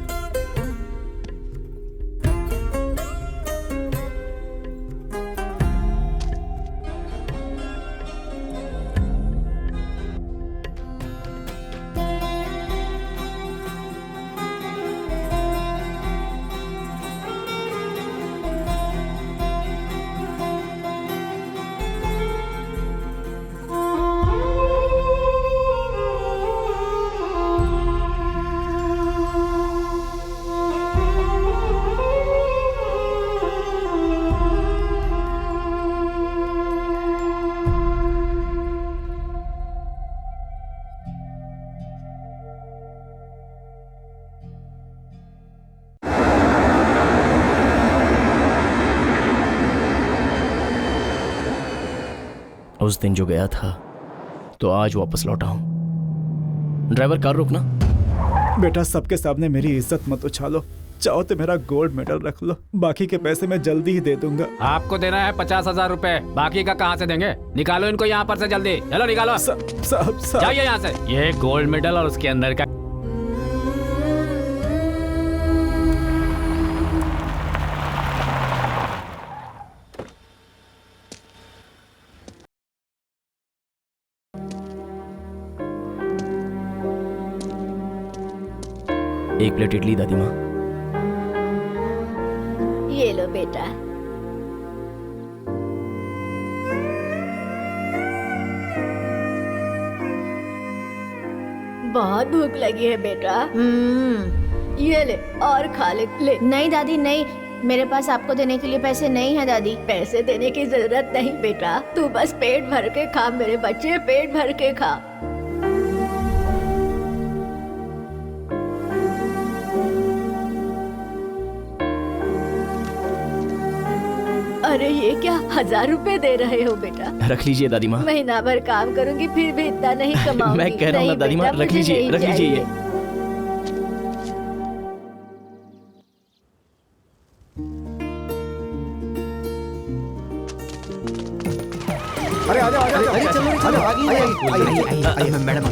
उस दिन जो गया था तो आज वापस लौटा हूँ। ड्राइवर, कार रोकना। बेटा, सबके सामने मेरी इज्जत मत उछालो। चाहो तो मेरा गोल्ड मेडल रख लो, बाकी के पैसे मैं जल्दी ही दे दूंगा। आपको देना है 50,000 रुपए, बाकी का कहाँ से देंगे? निकालो इनको यहाँ पर से जल्दी, चलो निकालो। साहब जाइए यहाँ से। ये गोल्ड मेडल और उसके अंदर का एक प्लेट इडली दादी माँ। ये लो बेटा। बहुत भूख लगी है बेटा। ये ले और खा ले। नहीं दादी नहीं, मेरे पास आपको देने के लिए पैसे नहीं है दादी। पैसे देने की जरूरत नहीं बेटा, तू बस पेट भर के खा मेरे बच्चे, पेट भर के खा। अरे ये क्या 1000 रुपए दे रहे हो बेटा? रख लीजिए दादी माँ। महीना भर काम करूंगी फिर भी इतना नहीं कमाऊंगी। मैं कह रहा हूँ ना दादी माँ, रख लीजिए, रख लीजिए ये। अरे आ जाओ, आ जाओ, अरे चलो चलो आगे मैडम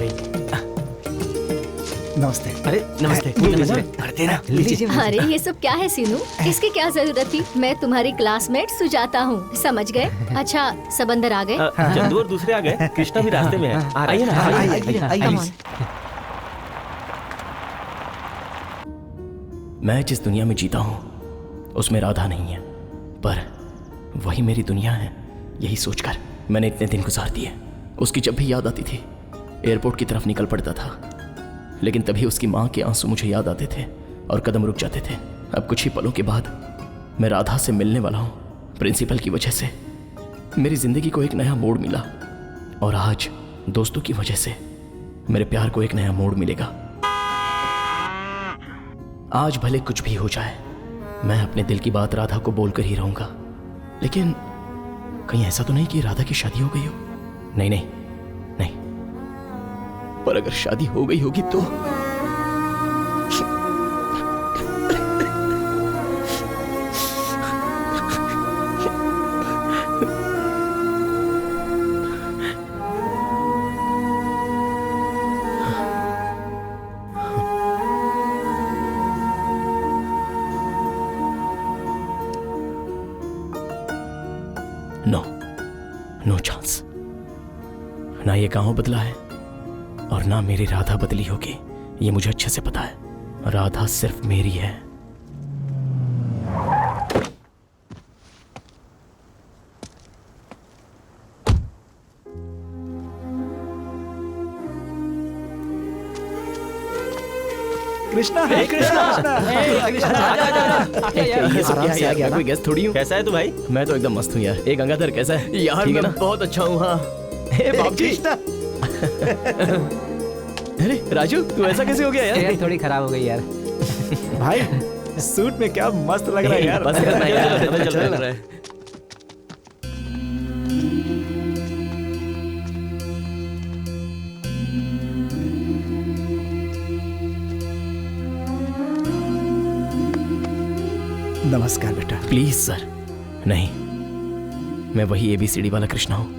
नमस्ते। अरे नमस्ते करते ना लीजिए। अरे ये सब क्या है सीनू? इसकी क्या जरूरत थी? मैं तुम्हारी क्लासमेट सुजाता हूँ, समझ गए? अच्छा सब अंदर आ गए? चंदू और दूसरे आ गए, कृष्णा भी रास्ते में है। आइए ना, आइए। मैं जिस दुनिया में जीता हूं उसमें राधा नहीं है, पर वही मेरी दुनिया है। यही सोचकर मैंने इतने दिन गुजार दिए। उसकी जब भी याद आती थी एयरपोर्ट की तरफ निकल पड़ता था, लेकिन तभी उसकी माँ के आंसू मुझे याद आते थे और कदम रुक जाते थे। अब कुछ ही पलों के बाद मैं राधा से मिलने वाला हूँ। प्रिंसिपल की वजह से मेरी जिंदगी को एक नया मोड़ मिला, और आज दोस्तों की वजह से मेरे प्यार को एक नया मोड़ मिलेगा। आज भले कुछ भी हो जाए, मैं अपने दिल की बात राधा को बोलकर ही रहूंगा। लेकिन कहीं ऐसा तो नहीं कि राधा की शादी हो गई हो? नहीं नहीं नहीं, पर अगर शादी हो गई होगी तो नो चांस। ना ये गांव बदला है और ना मेरी राधा बदली होगी, ये मुझे अच्छे से पता है। राधा सिर्फ मेरी है। कृष्णा, हे कृष्णा, कोई गेस्ट थोड़ी हूँ। कैसा है तू भाई? मैं तो एकदम मस्त हूँ यार। एक गंगाधर कैसा है? यार ठीक है मैं ना? बहुत अच्छा हूँ। हाँ बाबूजी। अरे राजू, तू ऐसा कैसे हो गया यार? थोड़ी खराब हो गई यार। भाई सूट में क्या मस्त लग रहा है यार। बस करना यार, चल रहा है। नमस्कार बेटा। Please sir. नहीं, मैं वही ABCD वाला कृष्णा हूं।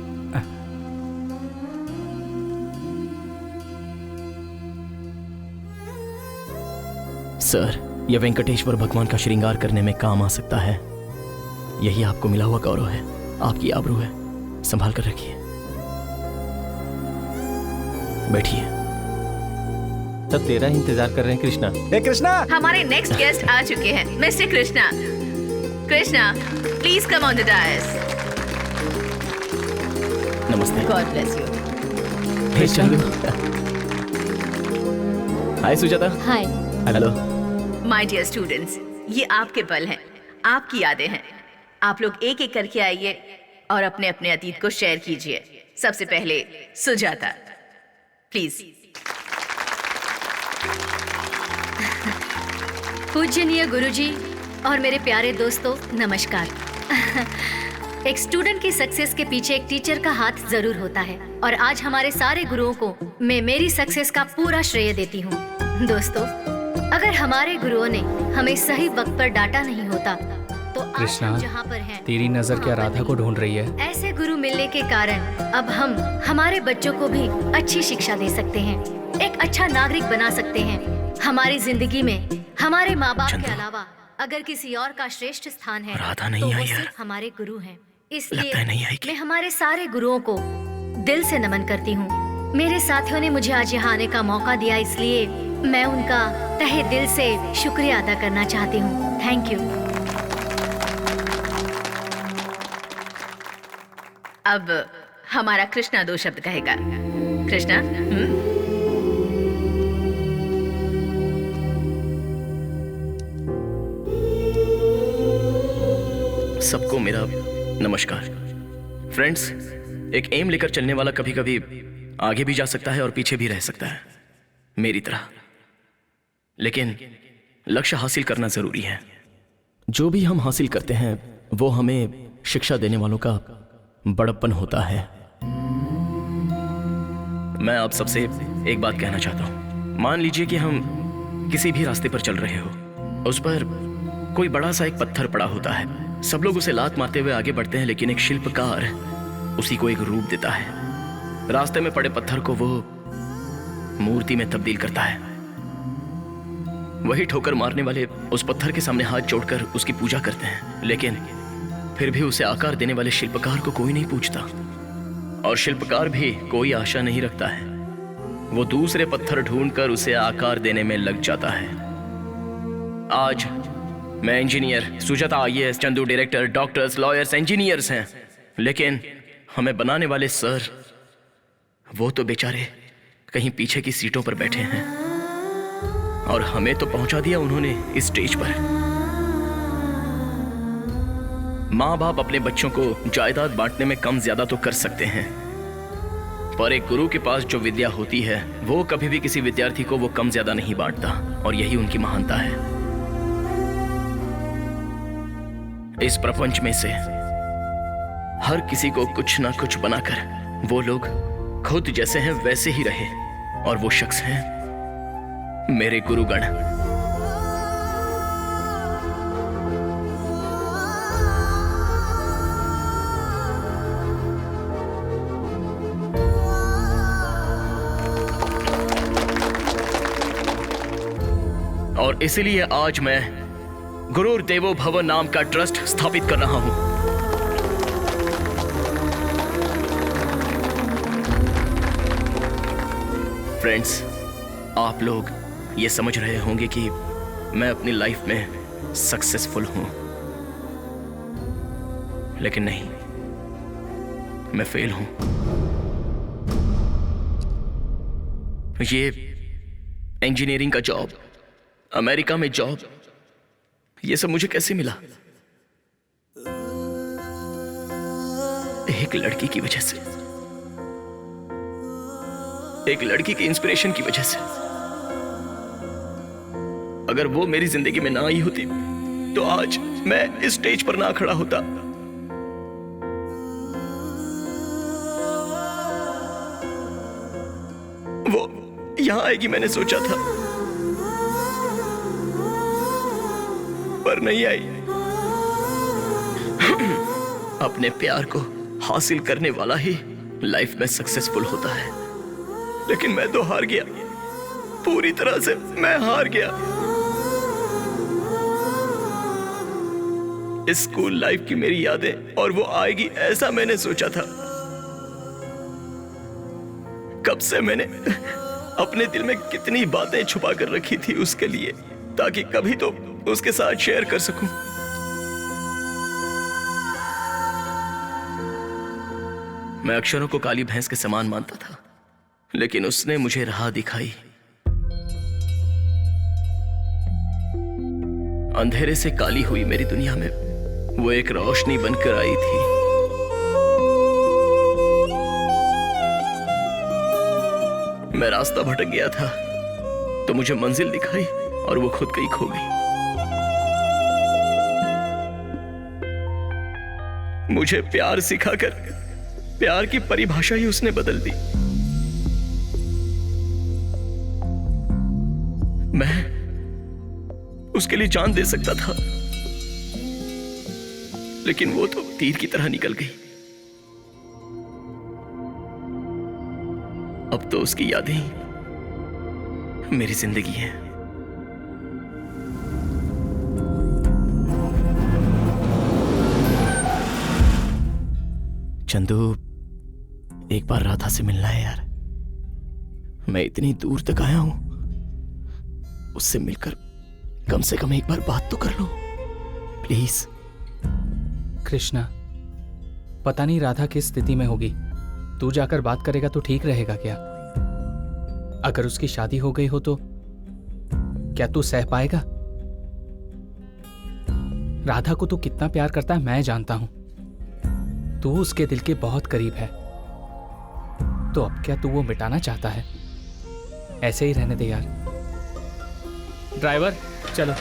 सर, यह वेंकटेश्वर भगवान का श्रृंगार करने में काम आ सकता है। यही आपको मिला हुआ गौरव है, आपकी आबरू है। संभाल कर रखिए। बैठिए। सब तेरा ही इंतजार कर रहे हैं कृष्णा। हे कृष्णा, हमारे नेक्स्ट गेस्ट आ चुके हैं, mister Krishna. Krishna, please come on the dais. नमस्ते। God bless you. Hey Chandu. Hi Sujata. Hi. Hello. My dear students, ये आपके पल हैं, आपकी यादें हैं। आप लोग एक एक करके आइए और अपने अपने अतीत को शेयर कीजिए। सबसे पहले सुजाता, प्लीज। पूजनीय गुरुजी और मेरे प्यारे दोस्तों, नमस्कार। एक स्टूडेंट की सक्सेस के पीछे एक टीचर का हाथ जरूर होता है, और आज हमारे सारे गुरुओं को मैं मेरी सक्सेस का पूरा श्रेय देती हूँ। दोस्तों, अगर हमारे गुरुओं ने हमें सही वक्त पर डांटा नहीं होता तो आज हम जहाँ पर हैं, तेरी नजर क्या राधा को ढूंढ रही है? ऐसे गुरु मिलने के कारण अब हम हमारे बच्चों को भी अच्छी शिक्षा दे सकते हैं, एक अच्छा नागरिक बना सकते हैं। हमारी जिंदगी में हमारे माँ बाप के अलावा अगर किसी और का श्रेष्ठ स्थान है राधा नहीं तो वो आई सिर्फ हमारे गुरु हैं। लगता है नहीं इसलिए मैं हमारे सारे गुरुओं को दिल से नमन करती हूँ। मेरे साथियों ने मुझे आज यहाँ आने का मौका दिया, इसलिए मैं उनका तहे दिल से शुक्रिया अदा करना चाहती हूँ। Thank you. अब हमारा कृष्णा 2 शब्द कहेगा। कृष्णा। सबको मेरा नमस्कार। फ्रेंड्स, एक एम लेकर चलने वाला कभी कभी आगे भी जा सकता है और पीछे भी रह सकता है, मेरी तरह। लेकिन लक्ष्य हासिल करना जरूरी है। जो भी हम हासिल करते हैं वो हमें शिक्षा देने वालों का बड़प्पन होता है। मैं आप सबसे एक बात कहना चाहता हूं। मान लीजिए कि हम किसी भी रास्ते पर चल रहे हो, उस पर कोई बड़ा सा एक पत्थर पड़ा होता है। सब लोग उसे लात मारते हुए आगे बढ़ते हैं, लेकिन एक शिल्पकार उसी को एक रूप देता है। रास्ते में पड़े पत्थर को वो मूर्ति में तब्दील करता है। वही ठोकर मारने वाले उस पत्थर के सामने हाथ जोड़कर उसकी पूजा करते हैं, लेकिन फिर भी उसे आकार देने वाले शिल्पकार को कोई नहीं पूछता, और शिल्पकार भी कोई आशा नहीं रखता है। वो दूसरे पत्थर ढूंढकर उसे आकार देने में लग जाता है। आज मैं engineer, Sujata IAS, Chandu director, doctors, lawyers, engineers हैं, लेकिन हमें बनाने वाले सर, वो तो बेचारे कहीं पीछे की सीटों पर बैठे हैं, और हमें तो पहुंचा दिया उन्होंने इस स्टेज पर। माँ बाप अपने बच्चों को जायदाद बांटने में कम ज्यादा तो कर सकते हैं, पर एक गुरु के पास जो विद्या होती है वो कभी भी किसी विद्यार्थी को वो कम ज्यादा नहीं बांटता, और यही उनकी महानता है। इस प्रपंच में से हर किसी को कुछ ना कुछ बनाकर वो लोग खुद जैसे हैं वैसे ही रहे, और वो शख्स हैं मेरे गुरुगण। और इसीलिए आज मैं गुरुर देवो भव नाम का ट्रस्ट स्थापित कर रहा हूं। फ्रेंड्स, आप लोग ये समझ रहे होंगे कि मैं अपनी लाइफ में सक्सेसफुल हूं, लेकिन नहीं, मैं फेल हूं। ये इंजीनियरिंग का जॉब, अमेरिका में जॉब, ये सब मुझे कैसे मिला? एक लड़की की वजह से, एक लड़की की इंस्पिरेशन की वजह से। अगर वो मेरी जिंदगी में ना आई होती तो आज मैं इस स्टेज पर ना खड़ा होता। वो यहां आएगी मैंने सोचा था, पर नहीं आई। अपने प्यार को हासिल करने वाला ही लाइफ में सक्सेसफुल होता है, लेकिन मैं तो हार गया, पूरी तरह से मैं हार गया। इस स्कूल लाइफ की मेरी यादें, और वो आएगी ऐसा मैंने सोचा था। कब से मैंने अपने दिल में कितनी बातें छुपा कर रखी थी उसके लिए, ताकि कभी तो उसके साथ शेयर कर सकूं। मैं अक्षरों को काली भैंस के समान मानता था, लेकिन उसने मुझे राह दिखाई। अंधेरे से काली हुई मेरी दुनिया में वो एक रोशनी बनकर आई थी। मैं रास्ता भटक गया था तो मुझे मंजिल दिखाई, और वो खुद कहीं खो गई। मुझे प्यार सिखाकर प्यार की परिभाषा ही उसने बदल दी। मैं उसके लिए जान दे सकता था, लेकिन वो तो तीर की तरह निकल गई। अब तो उसकी यादें ही मेरी जिंदगी है। चंदू, एक बार राधा से मिलना है यार। मैं इतनी दूर तक आया हूं, उससे मिलकर कम से कम एक बार बात तो कर लो प्लीज। कृष्णा, पता नहीं राधा किस स्थिति में होगी, तू जाकर बात करेगा तो ठीक रहेगा क्या? अगर उसकी शादी हो गई हो तो क्या तू सह पाएगा? राधा को तू कितना प्यार करता है मैं जानता हूं। तू उसके दिल के बहुत करीब है, तो अब क्या तू वो मिटाना चाहता है? ऐसे ही रहने दे यार। ड्राइवर चलो।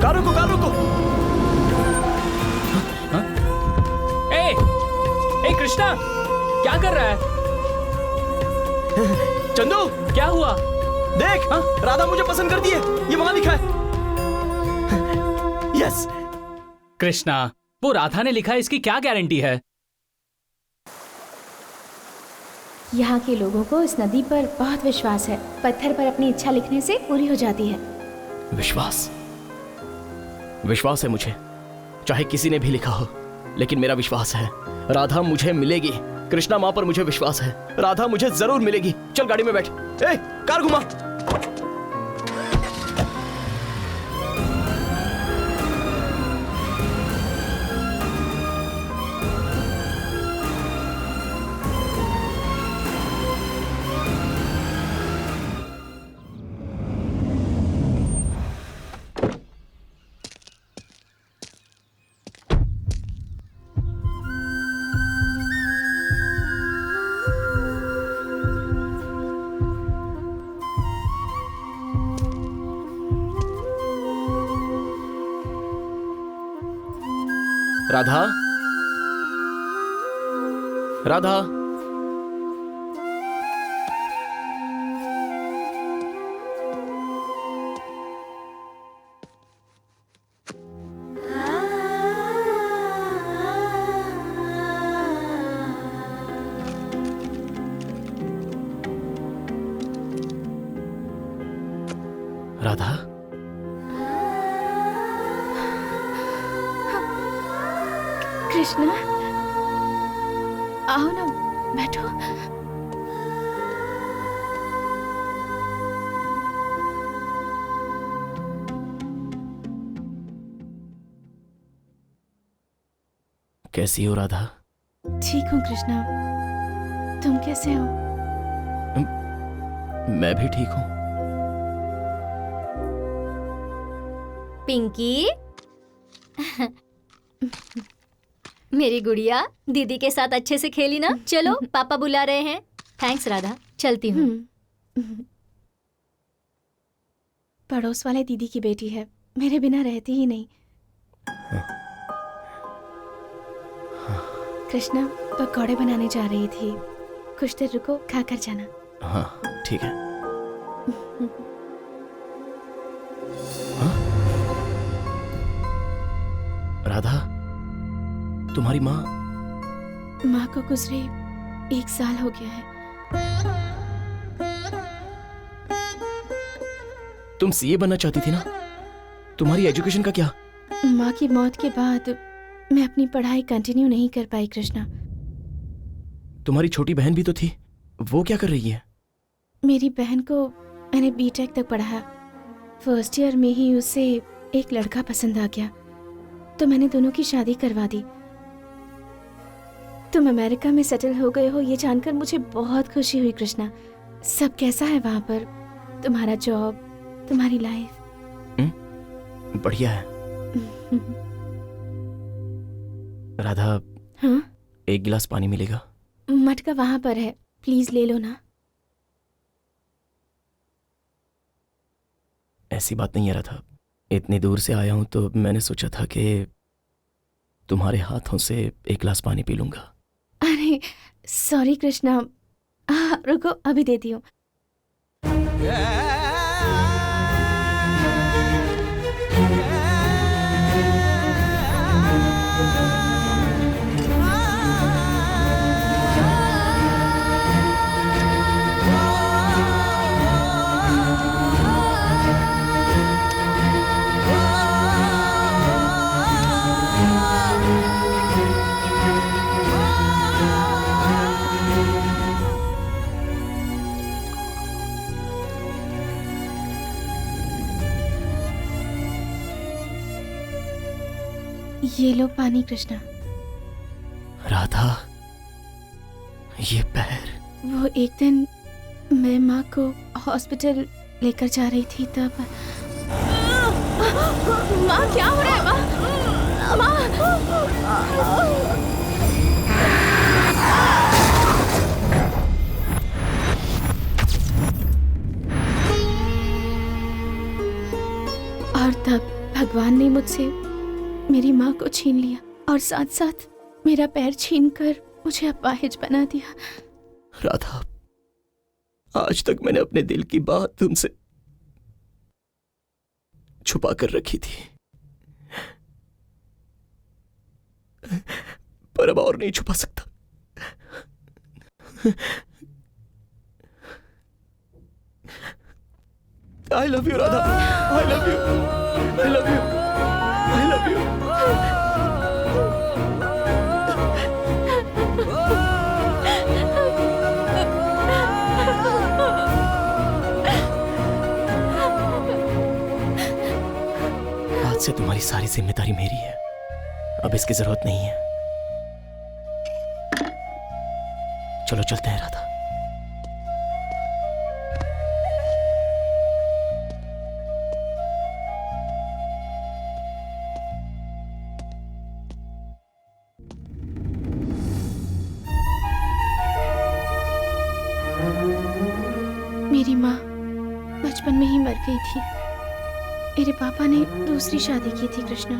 कार रुको, कार रुको। ए कृष्णा, क्या कर रहा है? चंदू, क्या हुआ? देख राधा मुझे पसंद करती है, ये वहां लिखा है। यस कृष्णा, वो राधा ने लिखा है, इसकी क्या गारंटी है? यहाँ के लोगों को इस नदी पर बहुत विश्वास है। पत्थर पर अपनी इच्छा लिखने से पूरी हो जाती है। विश्वास है मुझे, चाहे किसी ने भी लिखा हो, लेकिन मेरा विश्वास है राधा मुझे मिलेगी। कृष्णा माँ पर मुझे विश्वास है, राधा मुझे जरूर मिलेगी। चल गाड़ी में बैठ। ए, कार घुमा। राधा, राधा, राधा, कृष्णा, आओ ना, बैठो। कैसी हो राधा? ठीक हूँ कृष्णा, तुम कैसे हो? मैं भी ठीक हूँ। पिंकी मेरी गुड़िया, दीदी के साथ अच्छे से खेली ना? चलो पापा बुला रहे हैं। थैंक्स राधा, चलती हूँ। पड़ोस वाले दीदी की बेटी है, मेरे बिना रहती ही नहीं। कृष्णा पकौड़े बनाने जा रही थी, कुछ देर रुको, खा कर जाना। हाँ ठीक है। राधा, तुम्हारी माँ को गुजरे 1 साल हो गया है। तुम सीए बनना चाहती थी ना? तुम्हारी एजुकेशन का क्या? माँ की मौत के बाद मैं अपनी पढ़ाई कंटिन्यू नहीं कर पाई कृष्णा। तुम्हारी छोटी बहन भी तो थी, वो क्या कर रही है? मेरी बहन को मैंने बीटेक तक पढ़ाया। फर्स्ट ईयर में ही उसे एक लड़का पसंद आ गया, तो मैंने दोनों की शादी करवा दी। तुम अमेरिका में सेटल हो गए हो, ये जानकर मुझे बहुत खुशी हुई कृष्णा। सब कैसा है वहां पर? तुम्हारा जॉब, तुम्हारी लाइफ? बढ़िया है। राधा, हाँ? एक गिलास पानी मिलेगा? मटका वहां पर है, प्लीज ले लो ना। ऐसी बात नहीं है राधा, इतनी दूर से आया हूं तो मैंने सोचा था कि तुम्हारे हाथों से एक गिलास पानी पी लूंगा। अरे सॉरी कृष्णा, रुको अभी देती हूँ। ये लो पानी कृष्णा। राधा, ये पैर? वो एक दिन मैं माँ को हॉस्पिटल लेकर जा रही थी तब। माँ क्या हो रहा है? माँ, और तब भगवान ने मुझसे मेरी माँ को छीन लिया और साथ साथ मेरा पैर छीनकर मुझे अपाहिज बना दिया। राधा, आज तक मैंने अपने दिल की बात तुमसे छुपा कर रखी थी, पर अब और नहीं छुपा सकता। I love you, Radha. I love you. I love you. I love you. आज से तुम्हारी सारी जिम्मेदारी मेरी है। अब इसकी जरूरत नहीं है। चलो चलते हैं राधा। मेरी माँ बचपन में ही मर गई थी। मेरे पापा ने दूसरी शादी की थी। कृष्णा,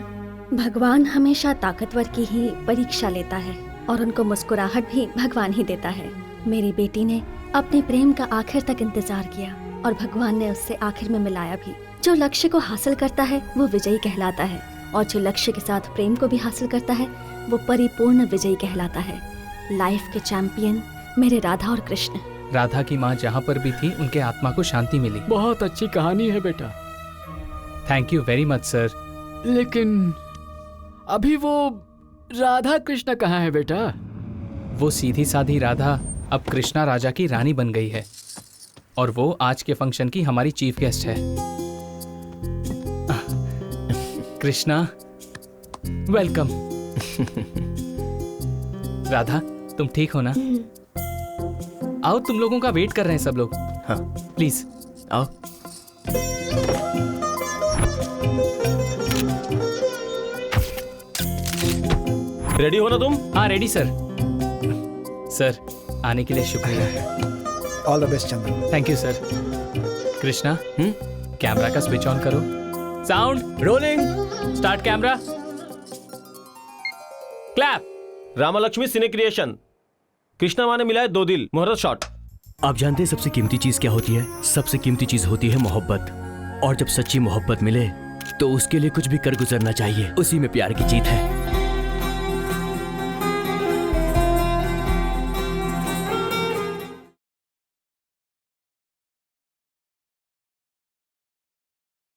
भगवान हमेशा ताकतवर की ही परीक्षा लेता है और उनको मुस्कुराहट भी भगवान ही देता है। मेरी बेटी ने अपने प्रेम का आखिर तक इंतजार किया और भगवान ने उससे आखिर में मिलाया भी। जो लक्ष्य को हासिल करता है वो विजयी कहलाता है और जो लक्ष्य के साथ प्रेम को भी हासिल करता है वो परिपूर्ण विजयी कहलाता है। लाइफ के चैंपियन मेरे राधा और कृष्ण। राधा की माँ जहाँ पर भी थी उनके आत्मा को शांति मिली। बहुत अच्छी कहानी है बेटा। Thank you very much sir. लेकिन अभी वो राधा कृष्ण कहाँ है बेटा? वो सीधी साधी राधा अब कृष्णा राजा की रानी बन गई है और वो आज के फंक्शन की हमारी चीफ गेस्ट है। कृष्णा वेलकम। राधा तुम ठीक हो ना? आओ, तुम लोगों का वेट कर रहे हैं सब लोग। हाँ प्लीज आओ। रेडी हो ना तुम? हाँ रेडी सर। सर आने के लिए शुक्रिया। All the best Chandra. Thank you sir. Krishna camera का स्विच ऑन करो। Sound rolling. Start camera. Clap. Ramalakshmi cine creation. Krishna माँ ने मिला है 2 दिल। मुहूर्त शॉट। आप जानते हैं सबसे कीमती चीज क्या होती है? सबसे कीमती चीज होती है मोहब्बत। और जब सच्ची मोहब्बत मिले तो उसके लिए कुछ भी कर गुजरना चाहिए। उसी में प्यार की जीत है।